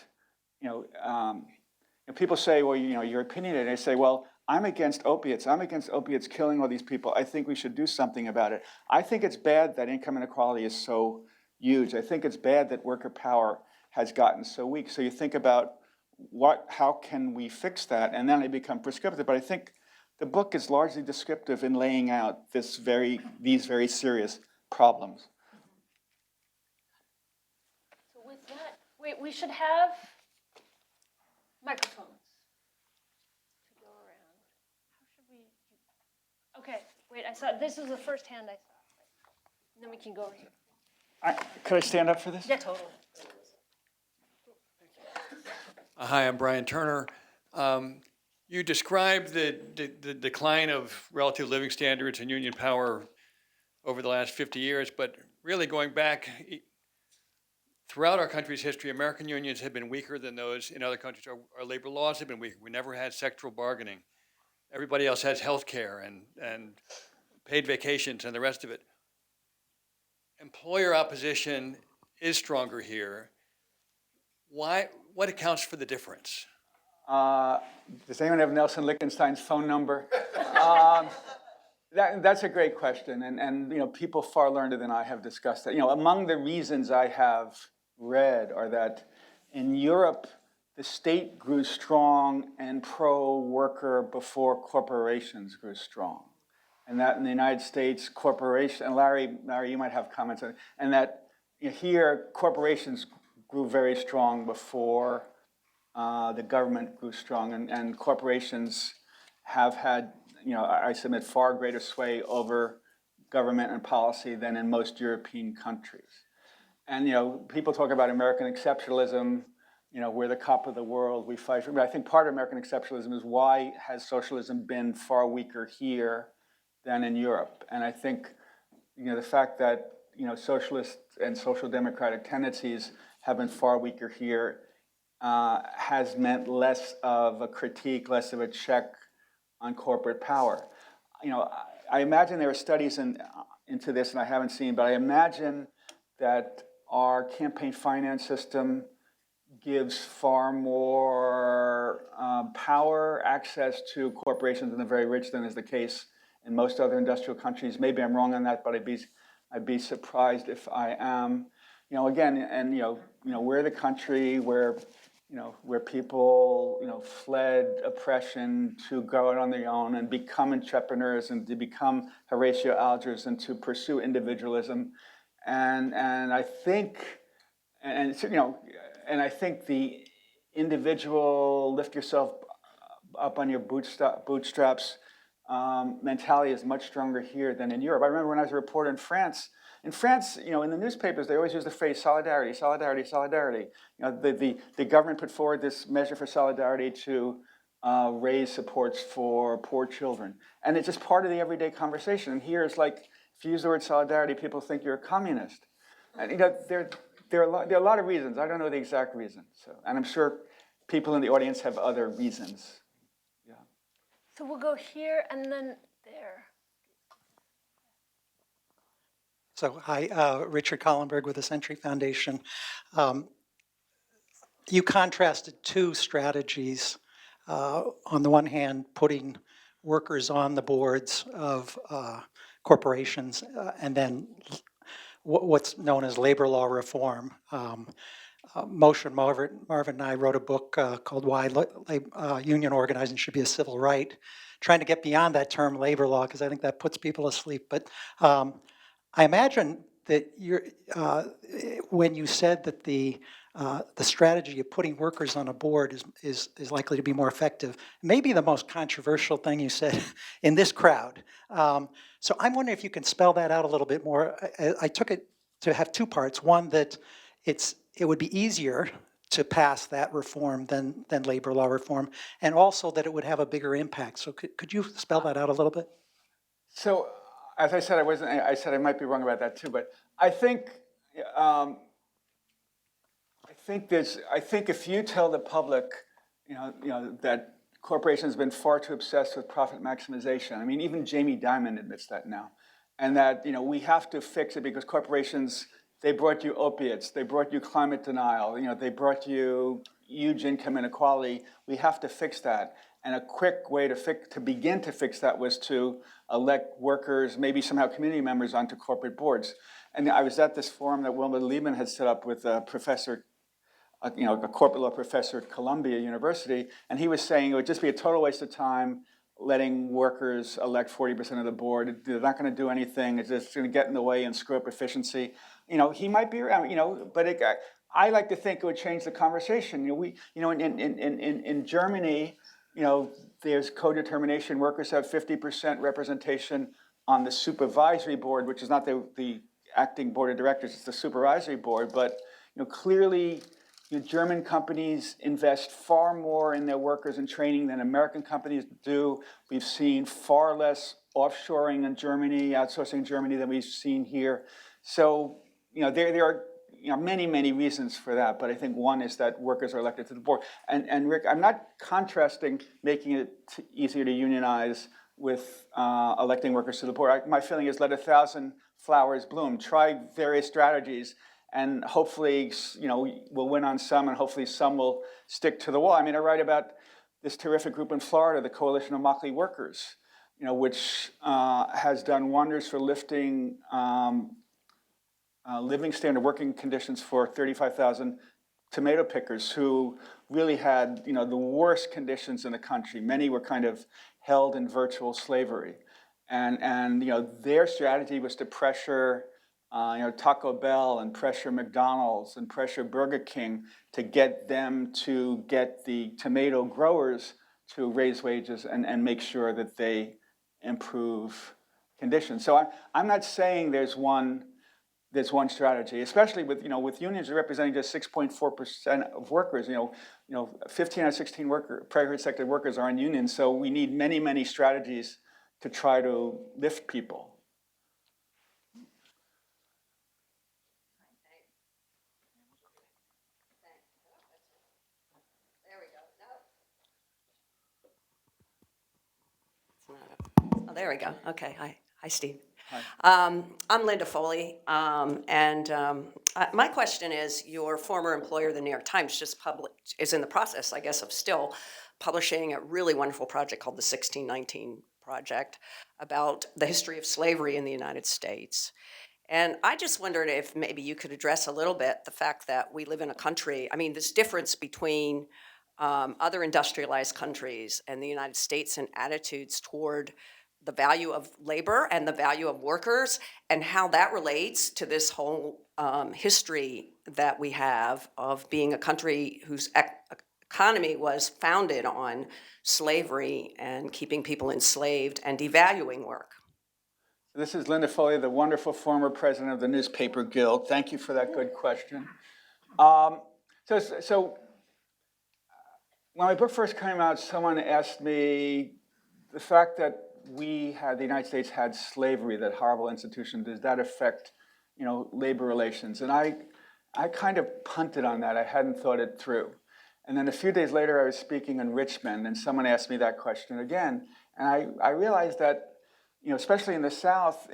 people say, well, you're opinionated. I say, well, I'm against opiates. I'm against opiates killing all these people. I think we should do something about it. I think it's bad that income inequality is so huge. I think it's bad that worker power has gotten so weak. So you think about how can we fix that? And then I become prescriptive. But I think the book is largely descriptive in laying out these very serious problems. With that, wait, we should have microphones to go around. How should we? Okay, wait, this is the first hand I saw. And then we can go over here. Could I stand up for this? Yeah, totally. Hi, I'm Brian Turner. You described the decline of relative living standards and union power over the last 50 years, but really going back, throughout our country's history, American unions have been weaker than those in other countries. Our labor laws have been weaker. We never had sectoral bargaining. Everybody else has health care and paid vacations and the rest of it. Employer opposition is stronger here. Why? What accounts for the difference? Does anyone have Nelson Lichtenstein's phone number? That's a great question, and people far learned than I have discussed that. Among the reasons I have read are that in Europe, the state grew strong and pro-worker before corporations grew strong, and that in the United States, and Larry, you might have comments on it, and that here corporations grew very strong before the government grew strong, and corporations have had, I submit, far greater sway over government and policy than in most European countries. And, people talk about American exceptionalism, we're the cop of the world, we fight for, but I think part of American exceptionalism is why has socialism been far weaker here than in Europe? And I think, the fact that, socialist and social democratic tendencies have been far weaker here has meant less of a critique, less of a check on corporate power. I imagine there are studies into this, and I haven't seen, but I imagine that our campaign finance system gives far more power, access to corporations and the very rich than is the case in most other industrial countries. Maybe I'm wrong on that, but I'd be surprised if I am. Again, and we're the country where where people fled oppression to go out on their own and become entrepreneurs and to become Horatio Algers and to pursue individualism, and I think and I think the individual lift yourself up on your bootstraps mentality is much stronger here than in Europe. I remember when I was a reporter in France. In France, in the newspapers, they always use the phrase solidarity, solidarity, solidarity. The government put forward this measure for solidarity to raise supports for poor children. And it's just part of the everyday conversation. And here it's like, if you use the word solidarity, people think you're a communist. And there are a lot of reasons. I don't know the exact reason. And I'm sure people in the audience have other reasons. Yeah. So we'll go here and then there. So hi, Richard Collenberg with the Century Foundation. You contrasted two strategies. On the one hand, putting workers on the boards of corporations, and then what's known as labor law reform. Marvin and I wrote a book called Why Union Organizing Should Be a Civil Right, trying to get beyond that term labor law, because I think that puts people asleep. But I imagine that when you said that the strategy of putting workers on a board is likely to be more effective, maybe the most controversial thing you said in this crowd. So I'm wondering if you can spell that out a little bit more. I took it to have two parts. One, that it would be easier to pass that reform than labor law reform, and also that it would have a bigger impact. So could you spell that out a little bit? So, as I said, I said I might be wrong about that too, but I think if you tell the public, that corporations have been far too obsessed with profit maximization. I mean, even Jamie Dimon admits that now, and that we have to fix it because corporations, they brought you opiates, they brought you climate denial, they brought you huge income inequality. We have to fix that. And a quick way to begin to fix that was to elect workers, maybe somehow community members, onto corporate boards. And I was at this forum that Wilma Liebman had set up with a professor, a corporate law professor at Columbia University, and he was saying it would just be a total waste of time letting workers elect 40% of the board. They're not going to do anything. It's just going to get in the way and screw up efficiency. He might be around, but I like to think it would change the conversation. In Germany, there's co-determination. Workers have 50% representation on the supervisory board, which is not the acting board of directors, it's the supervisory board. But clearly, German companies invest far more in their workers and training than American companies do. We've seen far less offshoring in Germany, outsourcing in Germany than we've seen here. So, there are many, many reasons for that, but I think one is that workers are elected to the board. And Rick, I'm not contrasting making it easier to unionize with electing workers to the board. My feeling is let 1,000 flowers bloom. Try various strategies, and hopefully, we'll win on some, and hopefully some will stick to the wall. I mean, I write about this terrific group in Florida, the Coalition of Immokalee Workers, which has done wonders for lifting living standard working conditions for 35,000 tomato pickers who really had, the worst conditions in the country. Many were kind of held in virtual slavery. And their strategy was to pressure Taco Bell and pressure McDonald's and pressure Burger King to get them to get the tomato growers to raise wages and make sure that they improve conditions. So I'm not saying there's one there's one strategy, especially with, with unions representing just 6.4% of workers. 15 out of 16 private sector workers are in unions, so we need many, many strategies to try to lift people. Oh, there we go. Okay. Hi, Steve. Hi. I'm Linda Foley, my question is: your former employer, the New York Times, is in the process, I guess, of still publishing a really wonderful project called the 1619 Project about the history of slavery in the United States. And I just wondered if maybe you could address a little bit the fact that we live in a country, I mean, this difference between other industrialized countries and the United States and attitudes toward the value of labor and the value of workers, and how that relates to this whole history that we have of being a country whose economy was founded on slavery and keeping people enslaved and devaluing work. This is Linda Foley, the wonderful former president of the Newspaper Guild. Thank you for that good question. So when my book first came out, someone asked me, the fact that the United States had slavery, that horrible institution, does that affect, labor relations? And I kind of punted on that. I hadn't thought it through. And then a few days later, I was speaking in Richmond, and someone asked me that question again. And I realized that, especially in the South,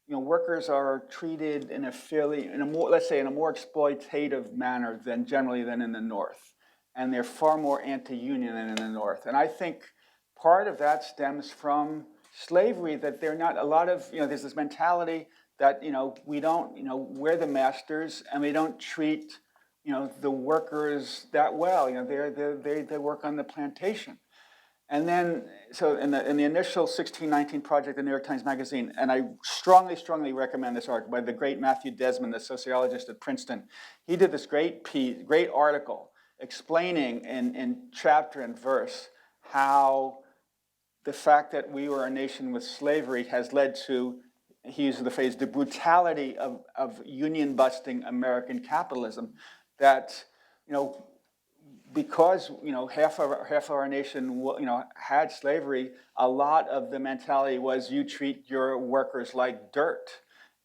workers are treated in a more exploitative manner than in the North. And they're far more anti-union than in the North. And I think part of that stems from slavery, that they're not a lot of, there's this mentality that, we don't, we're the masters and we don't treat, the workers that well. They work on the plantation. And then, so in the initial 1619 Project, the New York Times Magazine, and I strongly, strongly recommend this article by the great Matthew Desmond, the sociologist at Princeton. He did this great article explaining in chapter and verse how the fact that we were a nation with slavery has led to, he used the phrase, the brutality of union-busting American capitalism. That, because half of our nation had slavery, a lot of the mentality was you treat your workers like dirt.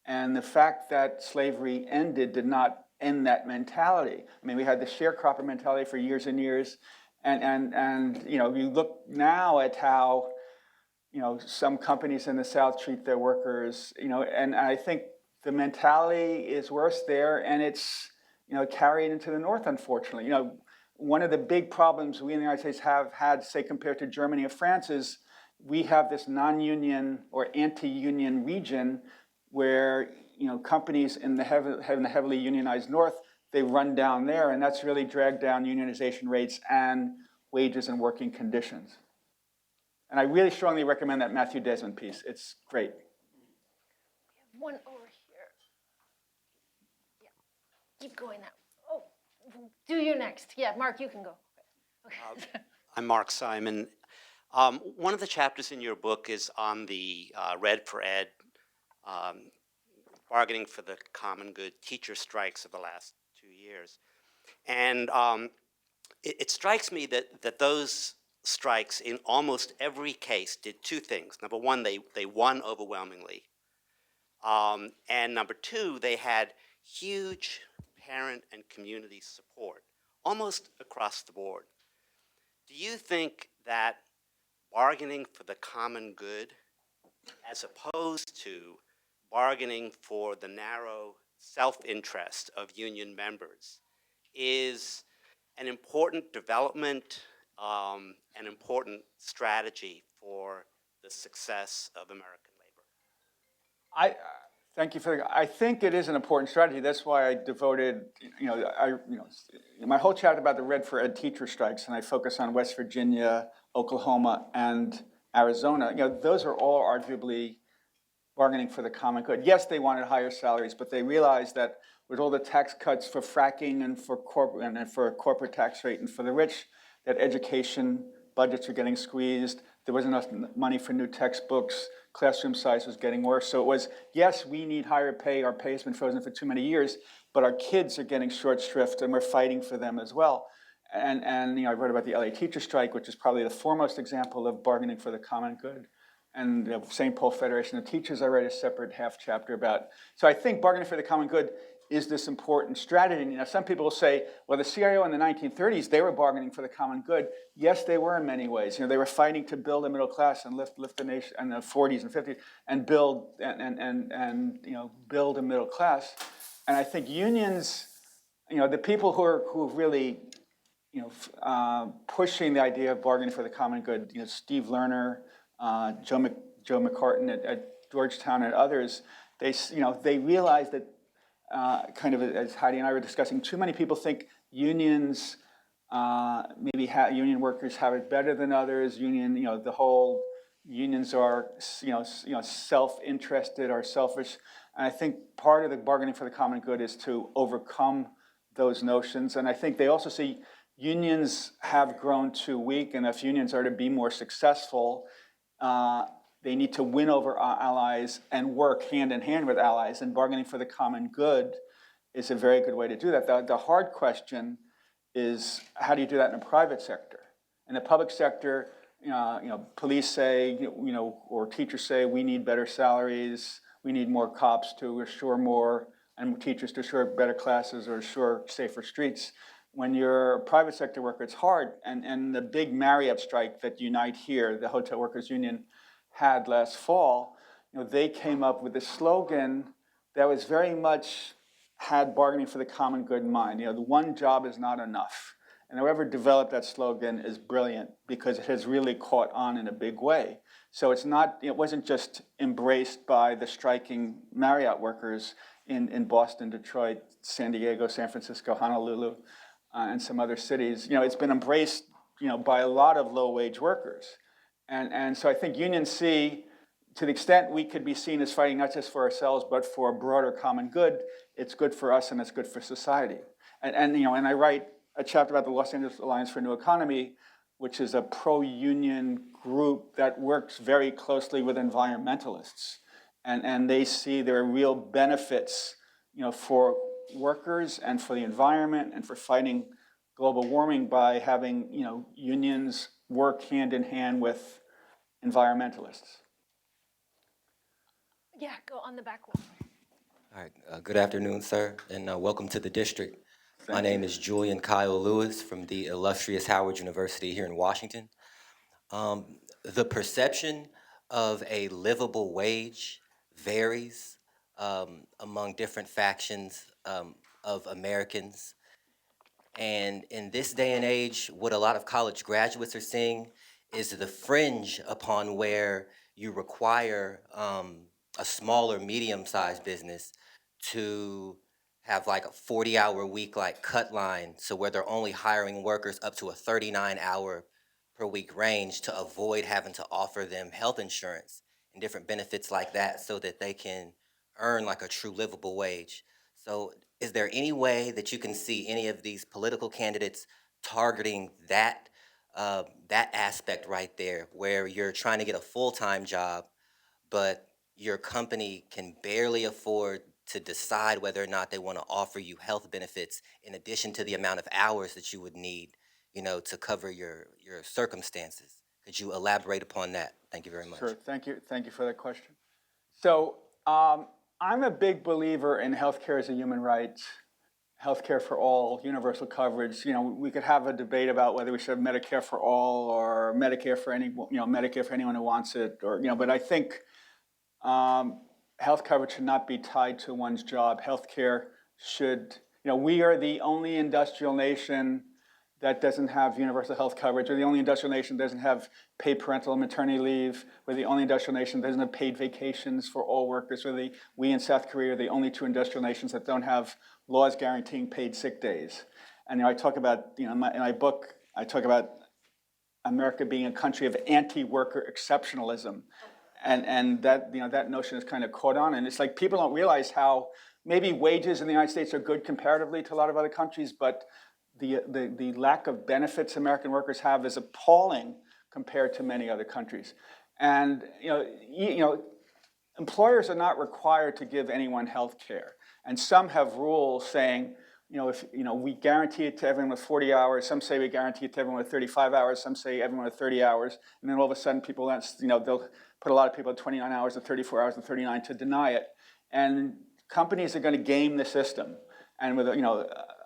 And the fact that slavery ended did not end that mentality. I mean, we had the sharecropper mentality for years and years. And you look now at how, some companies in the South treat their workers, and I think the mentality is worse there, and it's, carried into the North, unfortunately. One of the big problems we in the United States have had, say, compared to Germany or France, is we have this non-union or anti-union region where, companies in the heavily unionized North, they run down there, and that's really dragged down unionization rates and wages and working conditions. And I really strongly recommend that Matthew Desmond piece. It's great. We have one over here. Yeah, keep going now. Oh, do you next. Yeah, Mark, you can go. Okay. I'm Mark Simon. One of the chapters in your book is on the Red for Ed, bargaining for the common good teacher strikes of the last 2 years. And it strikes me that those strikes in almost every case did two things. Number one, they won overwhelmingly. And number two, they had huge parent and community support, almost across the board. Do you think that bargaining for the common good, as opposed to bargaining for the narrow self-interest of union members, is an important development, an important strategy for the success of American labor? Thank you for. I think it is an important strategy. That's why I devoted, my whole chapter about the Red for Ed teacher strikes, and I focus on West Virginia, Oklahoma, and Arizona. Those are all arguably bargaining for the common good. Yes, they wanted higher salaries, but they realized that with all the tax cuts for fracking and for corporate tax rate and for the rich, that education budgets are getting squeezed. There wasn't enough money for new textbooks. classroom size was getting worse. So it was, yes, we need higher pay. Our pay has been frozen for too many years, but our kids are getting short shrift, and we're fighting for them as well. And I wrote about the LA teacher strike, which is probably the foremost example of bargaining for the common good. And the St. Paul Federation of Teachers, I write a separate half chapter about. So I think bargaining for the common good is this important strategy. Some people will say, well, the CIO in the 1930s, they were bargaining for the common good. Yes, they were in many ways. They were fighting to build a middle class and lift the nation in the 40s and 50s and build build a middle class. And I think unions, the people who are really pushing the idea of bargaining for the common good, Steve Lerner, Joe McCartan at Georgetown and others, they realize that kind of as Heidi and I were discussing, too many people think unions, union workers have it better than others. The whole unions are, self-interested or selfish. And I think part of the bargaining for the common good is to overcome those notions. And I think they also see unions have grown too weak, and if unions are to be more successful, they need to win over allies and work hand in hand with allies, and bargaining for the common good is a very good way to do that. The hard question is, how do you do that in the private sector? In the public sector, police say, or teachers say, we need better salaries, we need more cops to assure more, and teachers to assure better classes or assure safer streets. When you're a private sector worker, it's hard. And the big Marriott strike that Unite here, the Hotel Workers Union, had last fall, they came up with a slogan that was very much had bargaining for the common good in mind. The one job is not enough. And whoever developed that slogan is brilliant because it has really caught on in a big way. So it wasn't just embraced by the striking Marriott workers in Boston, Detroit, San Diego, San Francisco, Honolulu, and some other cities. It's been embraced, by a lot of low-wage workers. And so I think unions see, to the extent we could be seen as fighting not just for ourselves, but for a broader common good, it's good for us and it's good for society. And I write a chapter about the Los Angeles Alliance for a New Economy, which is a pro-union group that works very closely with environmentalists. And they see there are real benefits, for workers and for the environment and for fighting global warming by having, unions work hand in hand with environmentalists. Yeah, go on the back wall. All right. Good afternoon, sir, and welcome to the district. My name is Julian Kyle Lewis from the illustrious Howard University here in Washington. The perception of a livable wage varies among different factions of Americans. And in this day and age, what a lot of college graduates are seeing is the fringe upon where you require a small or medium-sized business to have like a 40-hour week like cut line, so where they're only hiring workers up to a 39-hour per week range to avoid having to offer them health insurance and different benefits like that so that they can earn like a true livable wage. So is there any way that you can see any of these political candidates targeting that aspect right there, where you're trying to get a full-time job, but your company can barely afford to decide whether or not they want to offer you health benefits in addition to the amount of hours that you would need, to cover your circumstances? Could you elaborate upon that? Thank you very much. Sure, thank you for that question. So I'm a big believer in healthcare as a human right, healthcare for all, universal coverage. We could have a debate about whether we should have Medicare for all or Medicare for anyone who wants it, but I think health coverage should not be tied to one's job. Healthcare should, we are the only industrial nation that doesn't have universal health coverage. We're the only industrial nation that doesn't have paid parental and maternity leave. We're the only industrial nation that doesn't have paid vacations for all workers. We in South Korea are the only two industrial nations that don't have laws guaranteeing paid sick days. And I talk about, in my book, I talk about America being a country of anti-worker exceptionalism. And that, that notion is kind of caught on. And it's like people don't realize how maybe wages in the United States are good comparatively to a lot of other countries, but the lack of benefits American workers have is appalling compared to many other countries. And employers are not required to give anyone health care. And some have rules saying, if we guarantee it to everyone with 40 hours, some say we guarantee it to everyone with 35 hours, some say everyone with 30 hours, and then all of a sudden people, they'll put a lot of people at 29 hours or 34 hours and 39 to deny it. And companies are going to game the system. And with the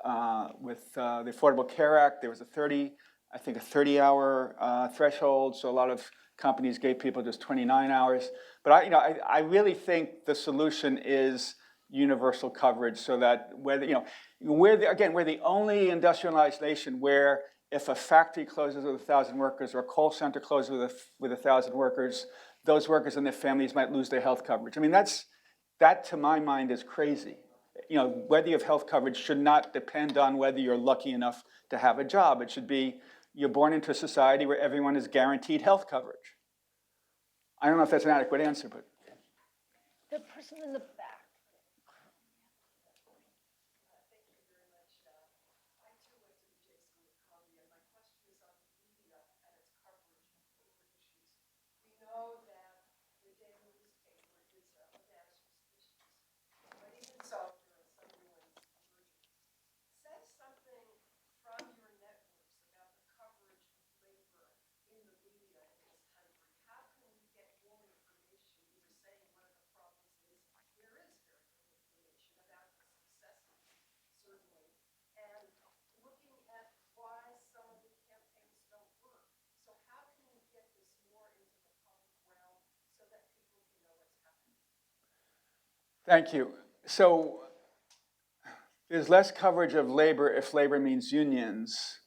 Affordable Care Act, there was a 30-hour threshold, so a lot of companies gave people just 29 hours. But I really think the solution is universal coverage, so that we're the only industrialized nation where if a factory closes with 1,000 workers or a call center closes with 1,000 workers, those workers and their families might lose their health coverage. I mean, that to my mind is crazy. Whether you have health coverage should not depend on whether you're lucky enough to have a job. It should be you're born into a society where everyone is guaranteed health coverage. I don't know if that's an adequate answer, but. The person in the back. Thank you. So there's less coverage of labor if labor means unions.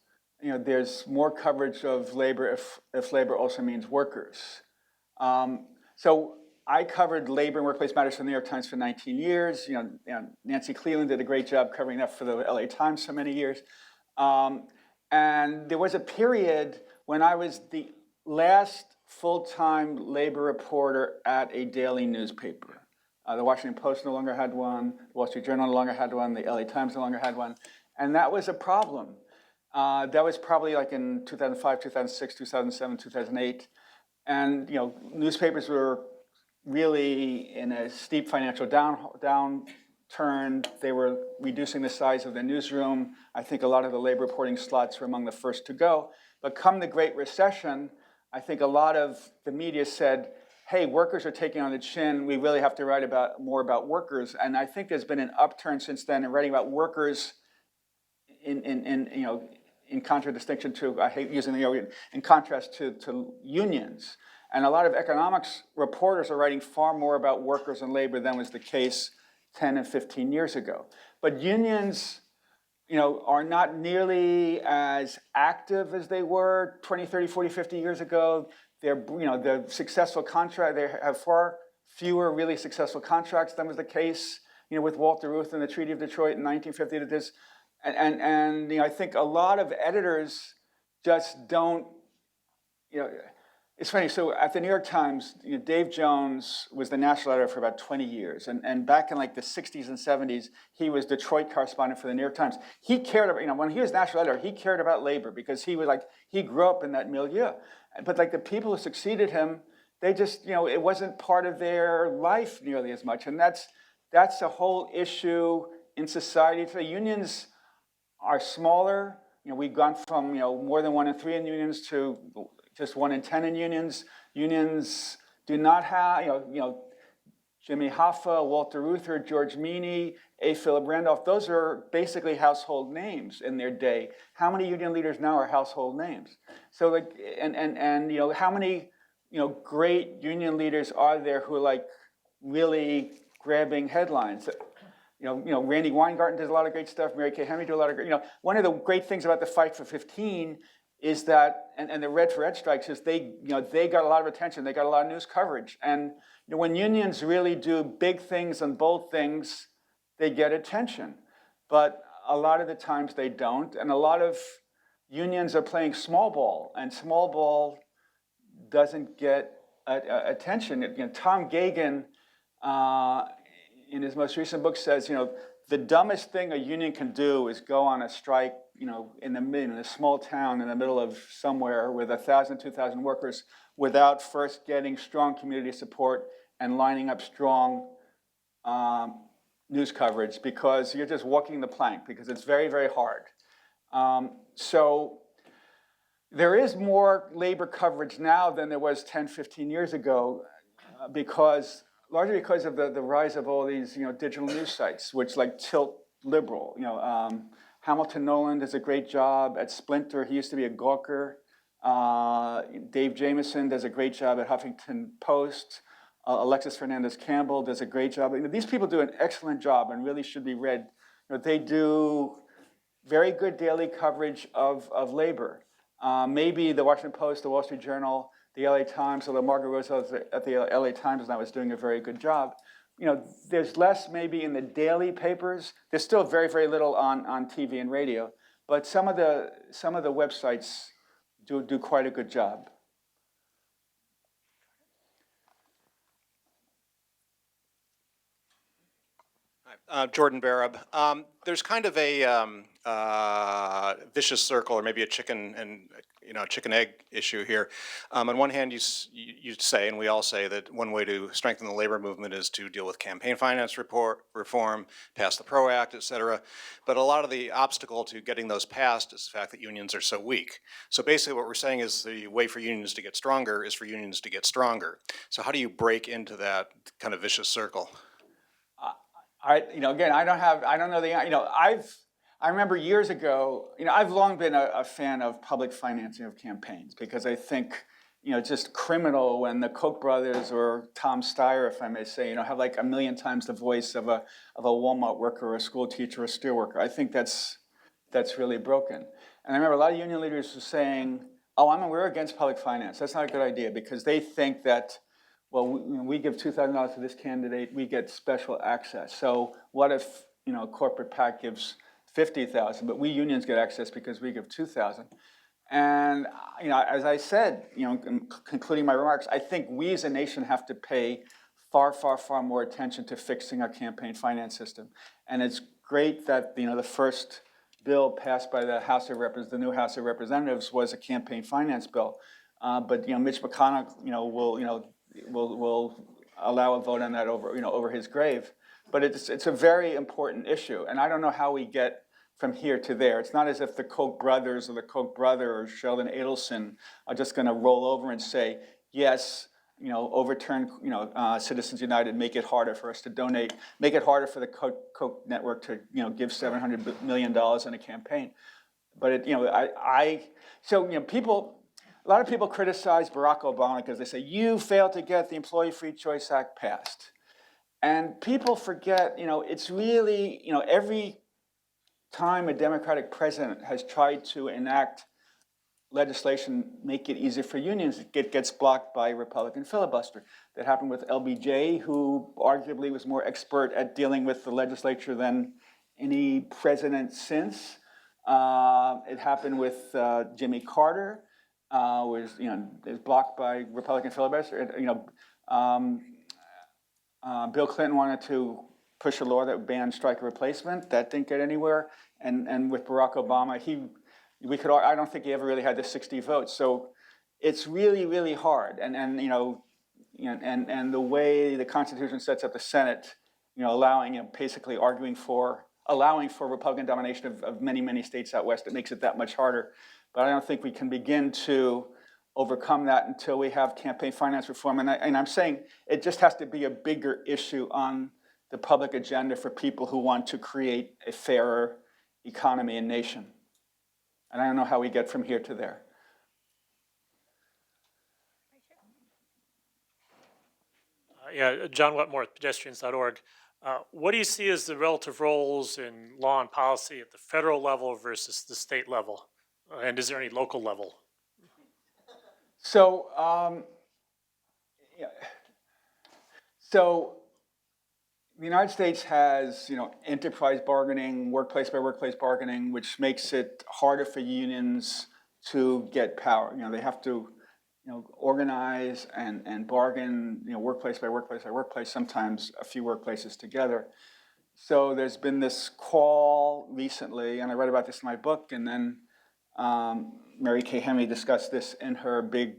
There's more coverage of labor if labor also means workers. So I covered labor and workplace matters for the New York Times for 19 years. Nancy Cleland did a great job covering that for the LA Times for many years. And there was a period when I was the last full-time labor reporter at a daily newspaper. The Washington Post no longer had one, the Wall Street Journal no longer had one, the LA Times no longer had one. And that was a problem. That was probably like in 2005, 2006, 2007, 2008. And newspapers were really in a steep financial downturn. They were reducing the size of their newsroom. I think a lot of the labor reporting slots were among the first to go. But come the Great Recession, I think a lot of the media said, hey, workers are taking on the chin. We really have to write more about workers. And I think there's been an upturn since then in writing about workers in contradistinction to, I hate using the word, in contrast to unions. And a lot of economics reporters are writing far more about workers and labor than was the case 10 and 15 years ago. But unions, are not nearly as active as they were 20, 30, 40, 50 years ago. They're successful contract. They have far fewer really successful contracts than was the case, with Walter Reuther and the Treaty of Detroit in 1950. And I think a lot of editors just don't, it's funny. So at the New York Times, Dave Jones was the national editor for about 20 years. And back in like the 60s and 70s, he was Detroit correspondent for the New York Times. He cared about, when he was national editor, he cared about labor because he grew up in that milieu. But like the people who succeeded him, they just, it wasn't part of their life nearly as much. And that's a whole issue in society today. Unions are smaller. We've gone from, more than 1 in 3 in unions to just 1 in 10 in unions. Unions do not have, Jimmy Hoffa, Walter Reuther, George Meany, A. Philip Randolph, those are basically household names in their day. How many union leaders now are household names? So how many, great union leaders are there who are really grabbing headlines? Randy Weingarten does a lot of great stuff. Mary Kay Henry did a lot of great, one of the great things about the Fight for 15 is that, and the Red for Ed strikes, is they got a lot of attention. They got a lot of news coverage. And when unions really do big things and bold things, they get attention. But a lot of the times they don't. And a lot of unions are playing small ball, and small ball doesn't get attention. Tom Gagan, in his most recent book, says, the dumbest thing a union can do is go on a strike, in a small town in the middle of somewhere with 1,000, 2,000 workers without first getting strong community support and lining up strong news coverage, because you're just walking the plank, because it's very, very hard. So there is more labor coverage now than there was 10, 15 years ago, largely because of the rise of all these digital news sites, which like tilt liberal. Hamilton Nolan does a great job at Splinter. He used to be a Gawker. Dave Jameson does a great job at Huffington Post. Alexis Fernandez Campbell does a great job. These people do an excellent job and really should be read. They do very good daily coverage of labor. Maybe the Washington Post, the Wall Street Journal, the LA Times, although Margaret Rosell at the LA Times now is doing a very good job. There's less maybe in the daily papers. There's still very, very little on TV and radio, but some of the websites do quite a good job. Jordan Barab. There's kind of a vicious circle, or maybe a chicken egg issue here. On one hand, you say, and we all say, that one way to strengthen the labor movement is to deal with campaign finance reform, pass the PRO Act, et cetera. But a lot of the obstacle to getting those passed is the fact that unions are so weak. So basically what we're saying is the way for unions to get stronger is for unions to get stronger. So how do you break into that kind of vicious circle? Again, I don't know I remember years ago, I've long been a fan of public financing of campaigns, because I think, it's just criminal when the Koch brothers or Tom Steyer, if I may say, have like a million times the voice of a Walmart worker or a school teacher or a steel worker. I think that's really broken. And I remember a lot of union leaders were saying, we're against public finance. That's not a good idea, because they think that, well, we give $2,000 to this candidate, we get special access. So what if, a corporate PAC gives $50,000, but we unions get access because we give $2,000? And as I said, concluding my remarks, I think we as a nation have to pay far, far, far more attention to fixing our campaign finance system. And it's great that the first bill passed by the new House of Representatives was a campaign finance bill. But Mitch McConnell, will allow a vote on that over his grave. But it's a very important issue, and I don't know how we get from here to there. It's not as if the Koch brothers or the Koch brother or Sheldon Adelson are just going to roll over and say, yes, overturn Citizens United, make it harder for us to donate, make it harder for the Koch network to give $700 million in a campaign. But people. A lot of people criticize Barack Obama because they say, you failed to get the Employee Free Choice Act passed. And people forget, it's really, every time a Democratic president has tried to enact legislation, make it easier for unions, it gets blocked by a Republican filibuster. That happened with LBJ, who arguably was more expert at dealing with the legislature than any president since. It happened with Jimmy Carter. Is blocked by Republican filibuster. Bill Clinton wanted to push a law that would ban striker replacement. That didn't get anywhere. And with Barack Obama, I don't think he ever really had the 60 votes. So it's really, really hard. And the way the Constitution sets up the Senate, allowing, basically allowing for Republican domination of many, many states out west, it makes it that much harder. But I don't think we can begin to overcome that until we have campaign finance reform. And I'm saying it just has to be a bigger issue on the public agenda for people who want to create a fairer economy and nation. And I don't know how we get from here to there. John Wetmore, pedestrians.org. What do you see as the relative roles in law and policy at the federal level versus the state level? And is there any local level? So the United States has, enterprise bargaining, workplace by workplace bargaining, which makes it harder for unions to get power. They have to, organize and bargain, workplace by workplace by workplace, sometimes a few workplaces together. So there's been this call recently, and I read about this in my book, and then Mary Kay Hemmy discussed this in her big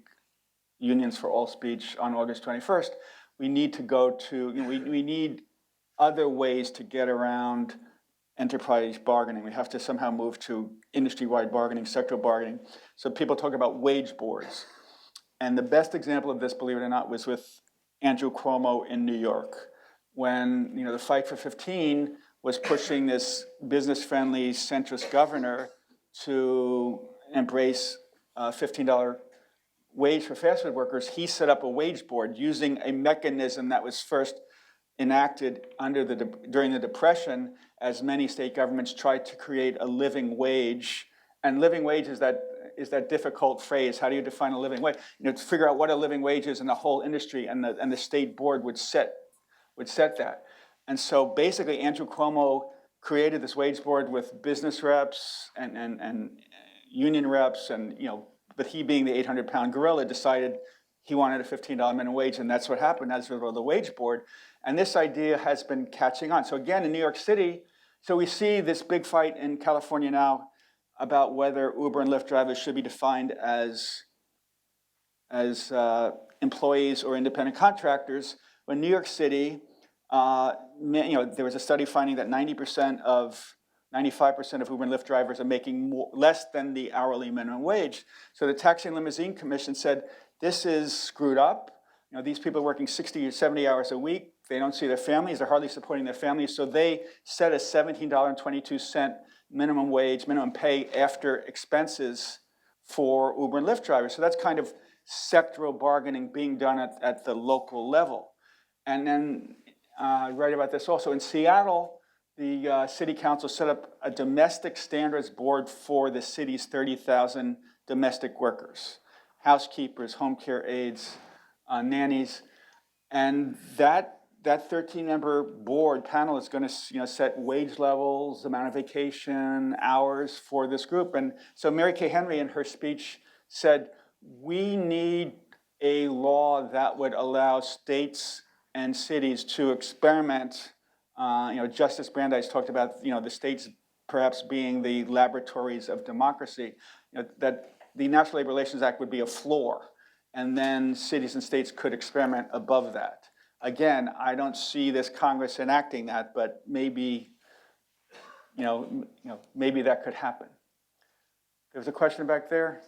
Unions for All speech on August 21st, we need to go to, we need other ways to get around enterprise bargaining. We have to somehow move to industry-wide bargaining, sectoral bargaining. So people talk about wage boards. And the best example of this, believe it or not, was with Andrew Cuomo in New York, when the Fight for 15 was pushing this business-friendly centrist governor to embrace $15 wage for fast food workers. He set up a wage board using a mechanism that was first enacted during the Depression, as many state governments tried to create a living wage. And living wage is that difficult phrase. How do you define a living wage? To figure out what a living wage is in the whole industry, and the state board would set that. And so basically, Andrew Cuomo created this wage board with business reps and union reps, and but he, being the 800-pound gorilla, decided he wanted a $15 minimum wage, and that's what happened as a result of the wage board. And this idea has been catching on. So again, in New York City, so we see this big fight in California now about whether Uber and Lyft drivers should be defined as employees or independent contractors. When New York City, there was a study finding that 95% of Uber and Lyft drivers are making less than the hourly minimum wage. So the Taxi and Limousine Commission said, this is screwed up. These people are working 60 or 70 hours a week. They don't see their families. They're hardly supporting their families. So they set a $17.22 minimum wage, minimum pay after expenses for Uber and Lyft drivers. So that's kind of sectoral bargaining being done at the local level. And then I write about this also. In Seattle, the city council set up a domestic standards board for the city's 30,000 domestic workers, housekeepers, home care aides, nannies. And that 13-member board panel is going to set wage levels, amount of vacation, hours for this group. And so Mary Kay Henry in her speech said, we need a law that would allow states and cities to experiment. Justice Brandeis talked about the states perhaps being the laboratories of democracy. That the National Labor Relations Act would be a floor, and then cities and states could experiment above that. Again, I don't see this Congress enacting that, but maybe, maybe that could happen. There was a question back there.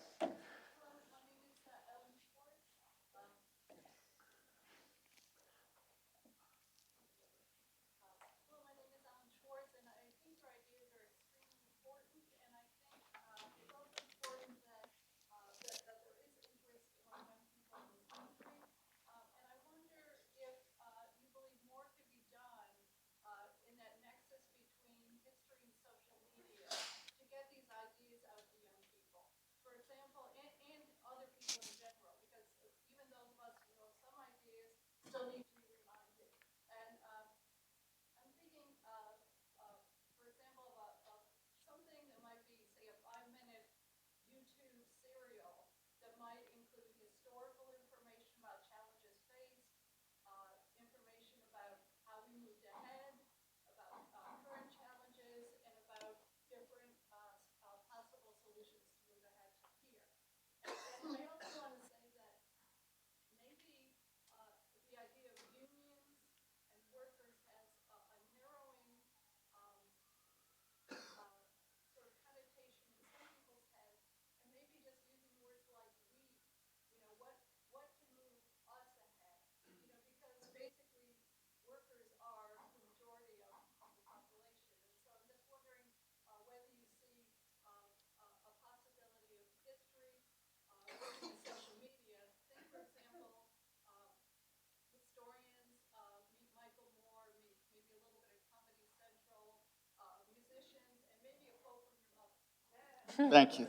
Thank you.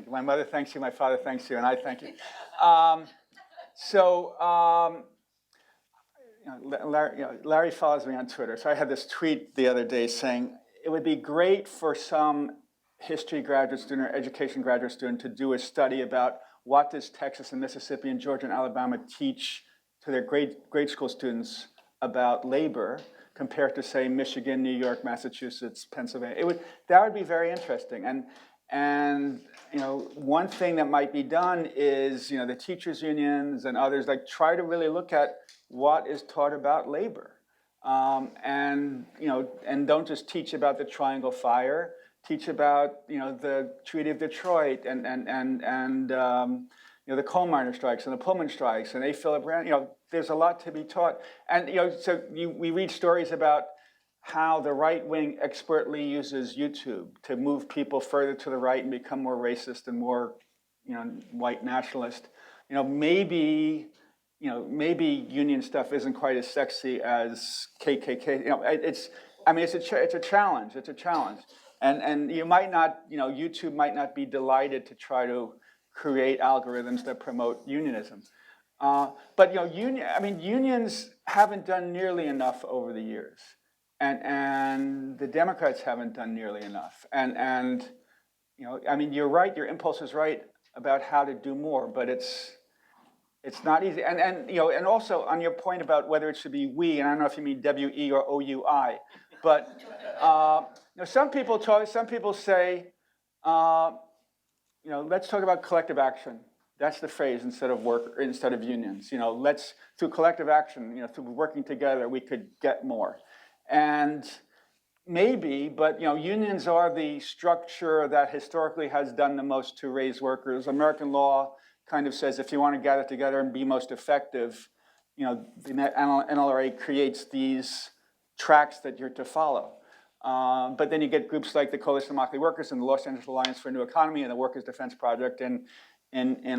My mother thanks you, my father thanks you, and I thank you. Larry follows me on Twitter. So I had this tweet the other day saying, it would be great for some history graduate student or education graduate student to do a study about what does Texas and Mississippi and Georgia and Alabama teach to their grade school students about labor compared to, say, Michigan, New York, Massachusetts, Pennsylvania. That would be very interesting. And one thing that might be done is the teachers unions and others like try to really look at what is taught about labor, and don't just teach about the Triangle Fire. Teach about the Treaty of Detroit and the coal miner strikes and the Pullman strikes and A. Philip Brown. There's a lot to be taught, and we read stories about how the right wing expertly uses YouTube to move people further to the right and become more racist and more white nationalist. Maybe union stuff isn't quite as sexy as KKK. It's a challenge. It's a challenge. And you might not, YouTube might not be delighted to try to create algorithms that promote unionism. But unions haven't done nearly enough over the years, and the Democrats haven't done nearly enough. And you're right. Your impulse is right about how to do more, but it's not easy. And also on your point about whether it should be we, and I don't know if you mean WE or OUI, but some people say, let's talk about collective action. That's the phrase instead of unions. Let's through collective action, through working together, we could get more. And maybe, but unions are the structure that historically has done the most to raise workers. American law kind of says if you want to gather together and be most effective, the NLRA creates these tracks that you're to follow. But then you get groups like the Coalition of Immokalee Workers and the Los Angeles Alliance for a New Economy and the Workers' Defense Project in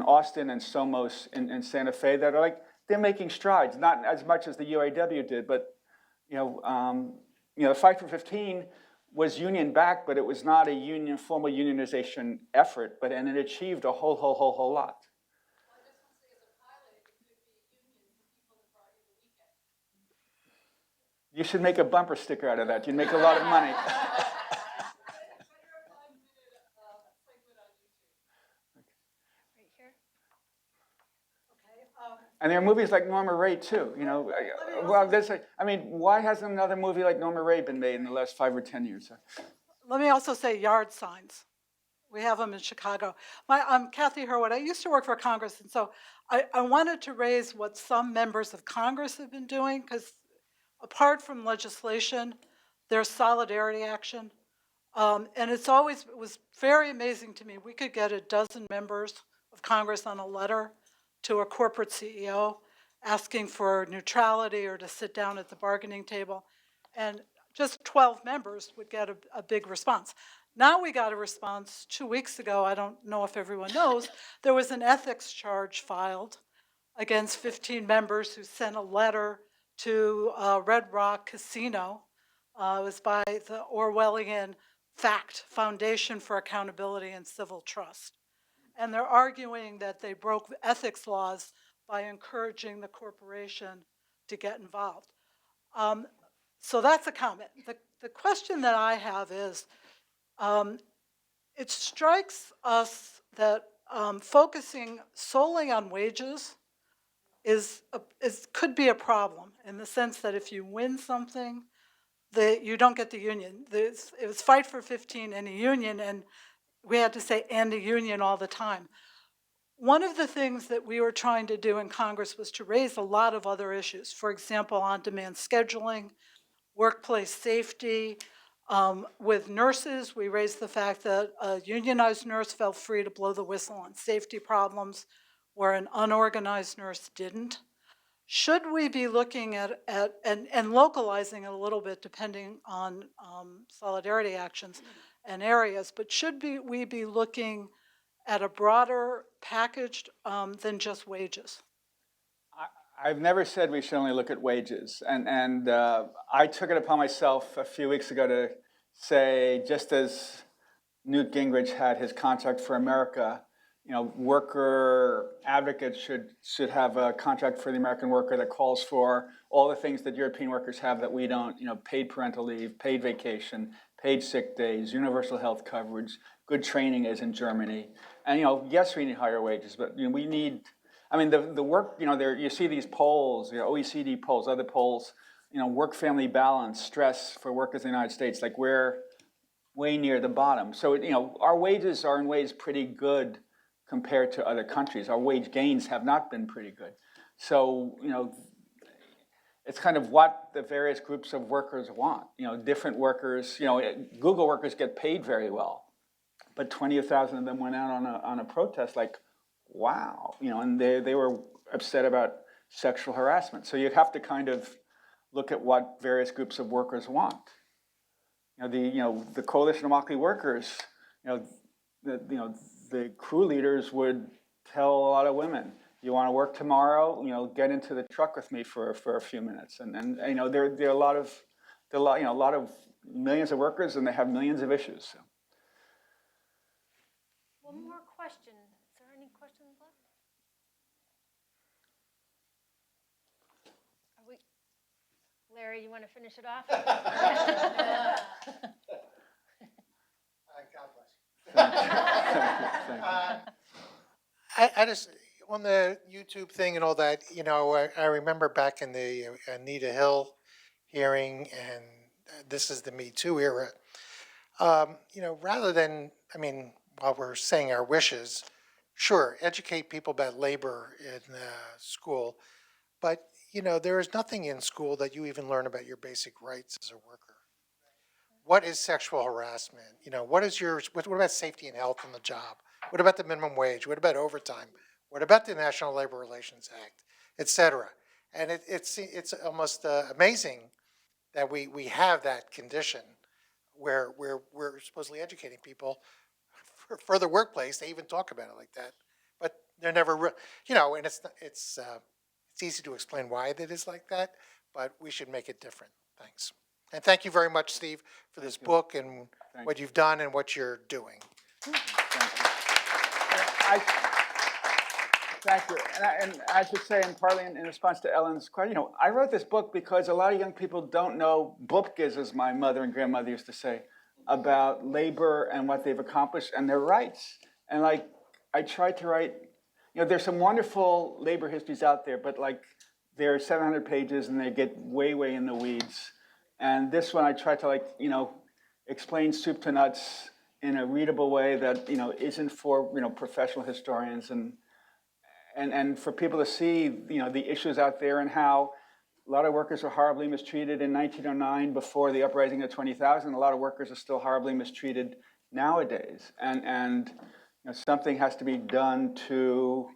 Austin and Somos in Santa Fe that are they're making strides, not as much as the UAW did, but the Fight for 15 was union backed, but it was not a formal unionization effort, and it achieved a whole lot. You should make a bumper sticker out of that. You'd make a lot of money. And there are movies like Norma Rae too. Why hasn't another movie like Norma Rae been made in the last 5 or 10 years? Let me also say yard signs. We have them in Chicago. I'm Kathy Herwood. I used to work for Congress, and so I wanted to raise what some members of Congress have been doing, because apart from legislation, there's solidarity action. And it was very amazing to me. We could get a dozen members of Congress on a letter to a corporate CEO asking for neutrality or to sit down at the bargaining table. And just 12 members would get a big response. Now we got a response 2 weeks ago. I don't know if everyone knows. There was an ethics charge filed against 15 members who sent a letter to Red Rock Casino. It was by the Orwellian FACT, Foundation for Accountability and Civil Trust. And they're arguing that they broke ethics laws by encouraging the corporation to get involved. So that's a comment. The question that I have is, it strikes us that focusing solely on wages could be a problem, in the sense that if you win something, you don't get the union. It was Fight for 15 and a union, and we had to say and a union all the time. One of the things that we were trying to do in Congress was to raise a lot of other issues. For example, on-demand scheduling, workplace safety. With nurses, we raised the fact that a unionized nurse felt free to blow the whistle on safety problems, where an unorganized nurse didn't. Should we be looking at and localizing it a little bit depending on solidarity actions and areas, but should we be looking at a broader package than just wages? I've never said we should only look at wages, and I took it upon myself a few weeks ago to say, just as Newt Gingrich had his Contract for America, worker advocates should have a contract for the American worker that calls for all the things that European workers have that we don't. Paid parental leave, paid vacation, paid sick days, universal health coverage, good training as in Germany, and yes, we need higher wages, but we need. The work. There you see these polls, OECD polls, other polls. Work-family balance, stress for workers in the United States, like we're way near the bottom. So, our wages are in ways pretty good compared to other countries. Our wage gains have not been pretty good. So, it's kind of what the various groups of workers want. Different workers, Google workers get paid very well, but 20,000 of them went out on a protest like, wow, and they were upset about sexual harassment. So you have to kind of look at what various groups of workers want. The Coalition of Immokalee Workers, the crew leaders would tell a lot of women, you want to work tomorrow, get into the truck with me for a few minutes. And there are a lot of millions of workers, and they have millions of issues. So. One more question. Is there any questions left? Are we, Larry, you want to finish it off? God bless you. I just, on the YouTube thing and all that, I remember back in the Anita Hill hearing, and this is the Me Too era, rather than, while we're saying our wishes, sure, educate people about labor in school, but, there is nothing in school that you even learn about your basic rights as a worker. What is sexual harassment? What about safety and health on the job? What about the minimum wage? What about overtime? What about the National Labor Relations Act, et cetera? And it's almost amazing that we have that condition where we're supposedly educating people for the workplace. They even talk about it like that, but they're never, and it's easy to explain why that is like that, but we should make it different. Thanks. And thank you very much, Steve, for this book and what you've done and what you're doing. Thank you. Thank you. And I should say, and partly in response to Ellen's question, I wrote this book because a lot of young people don't know bupkis, as my mother and grandmother used to say, about labor and what they've accomplished and their rights. And I tried to write, there's some wonderful labor histories out there, but they're 700 pages and they get way, way in the weeds. And this one I tried to explain soup to nuts in a readable way that, isn't for, professional historians and for people to see, the issues out there and how a lot of workers were horribly mistreated in 1909 before the uprising of 20,000. A lot of workers are still horribly mistreated nowadays. And something has to be done to,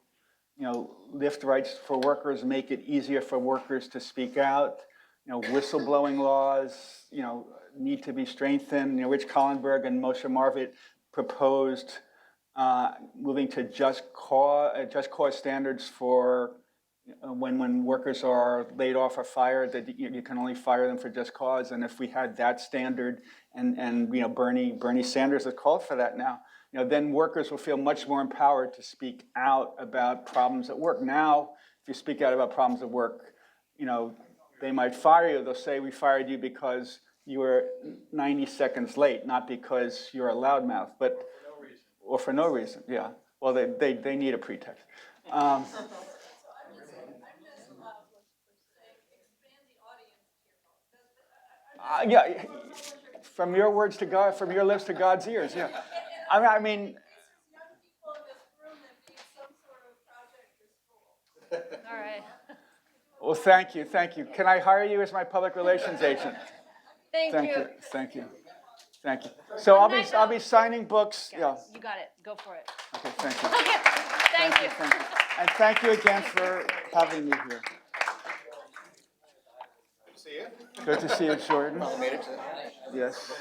lift rights for workers, make it easier for workers to speak out. Whistleblowing laws, need to be strengthened. Rich Collenberg and Moshe Marvit proposed moving to just cause standards for when workers are laid off or fired, that you can only fire them for just cause. And if we had that standard, and Bernie Sanders has called for that now, then workers will feel much more empowered to speak out about problems at work. Now, if you speak out about problems at work, they might fire you. They'll say, we fired you because you were 90 seconds late, not because you're a loudmouth, but or for no reason. Yeah. Well, they need a pretext. Yeah. From your words to God, from your lips to God's ears. Yeah. I mean. All right. Well, thank you. Can I hire you as my public relations agent? Thank you. Thank you. So I'll be signing books. Yeah. You got it. Go for it. Okay. Thank you. Okay. Thank you. And thank you again for having me here. See you. Good to see you, Jordan. Made it to. Yes.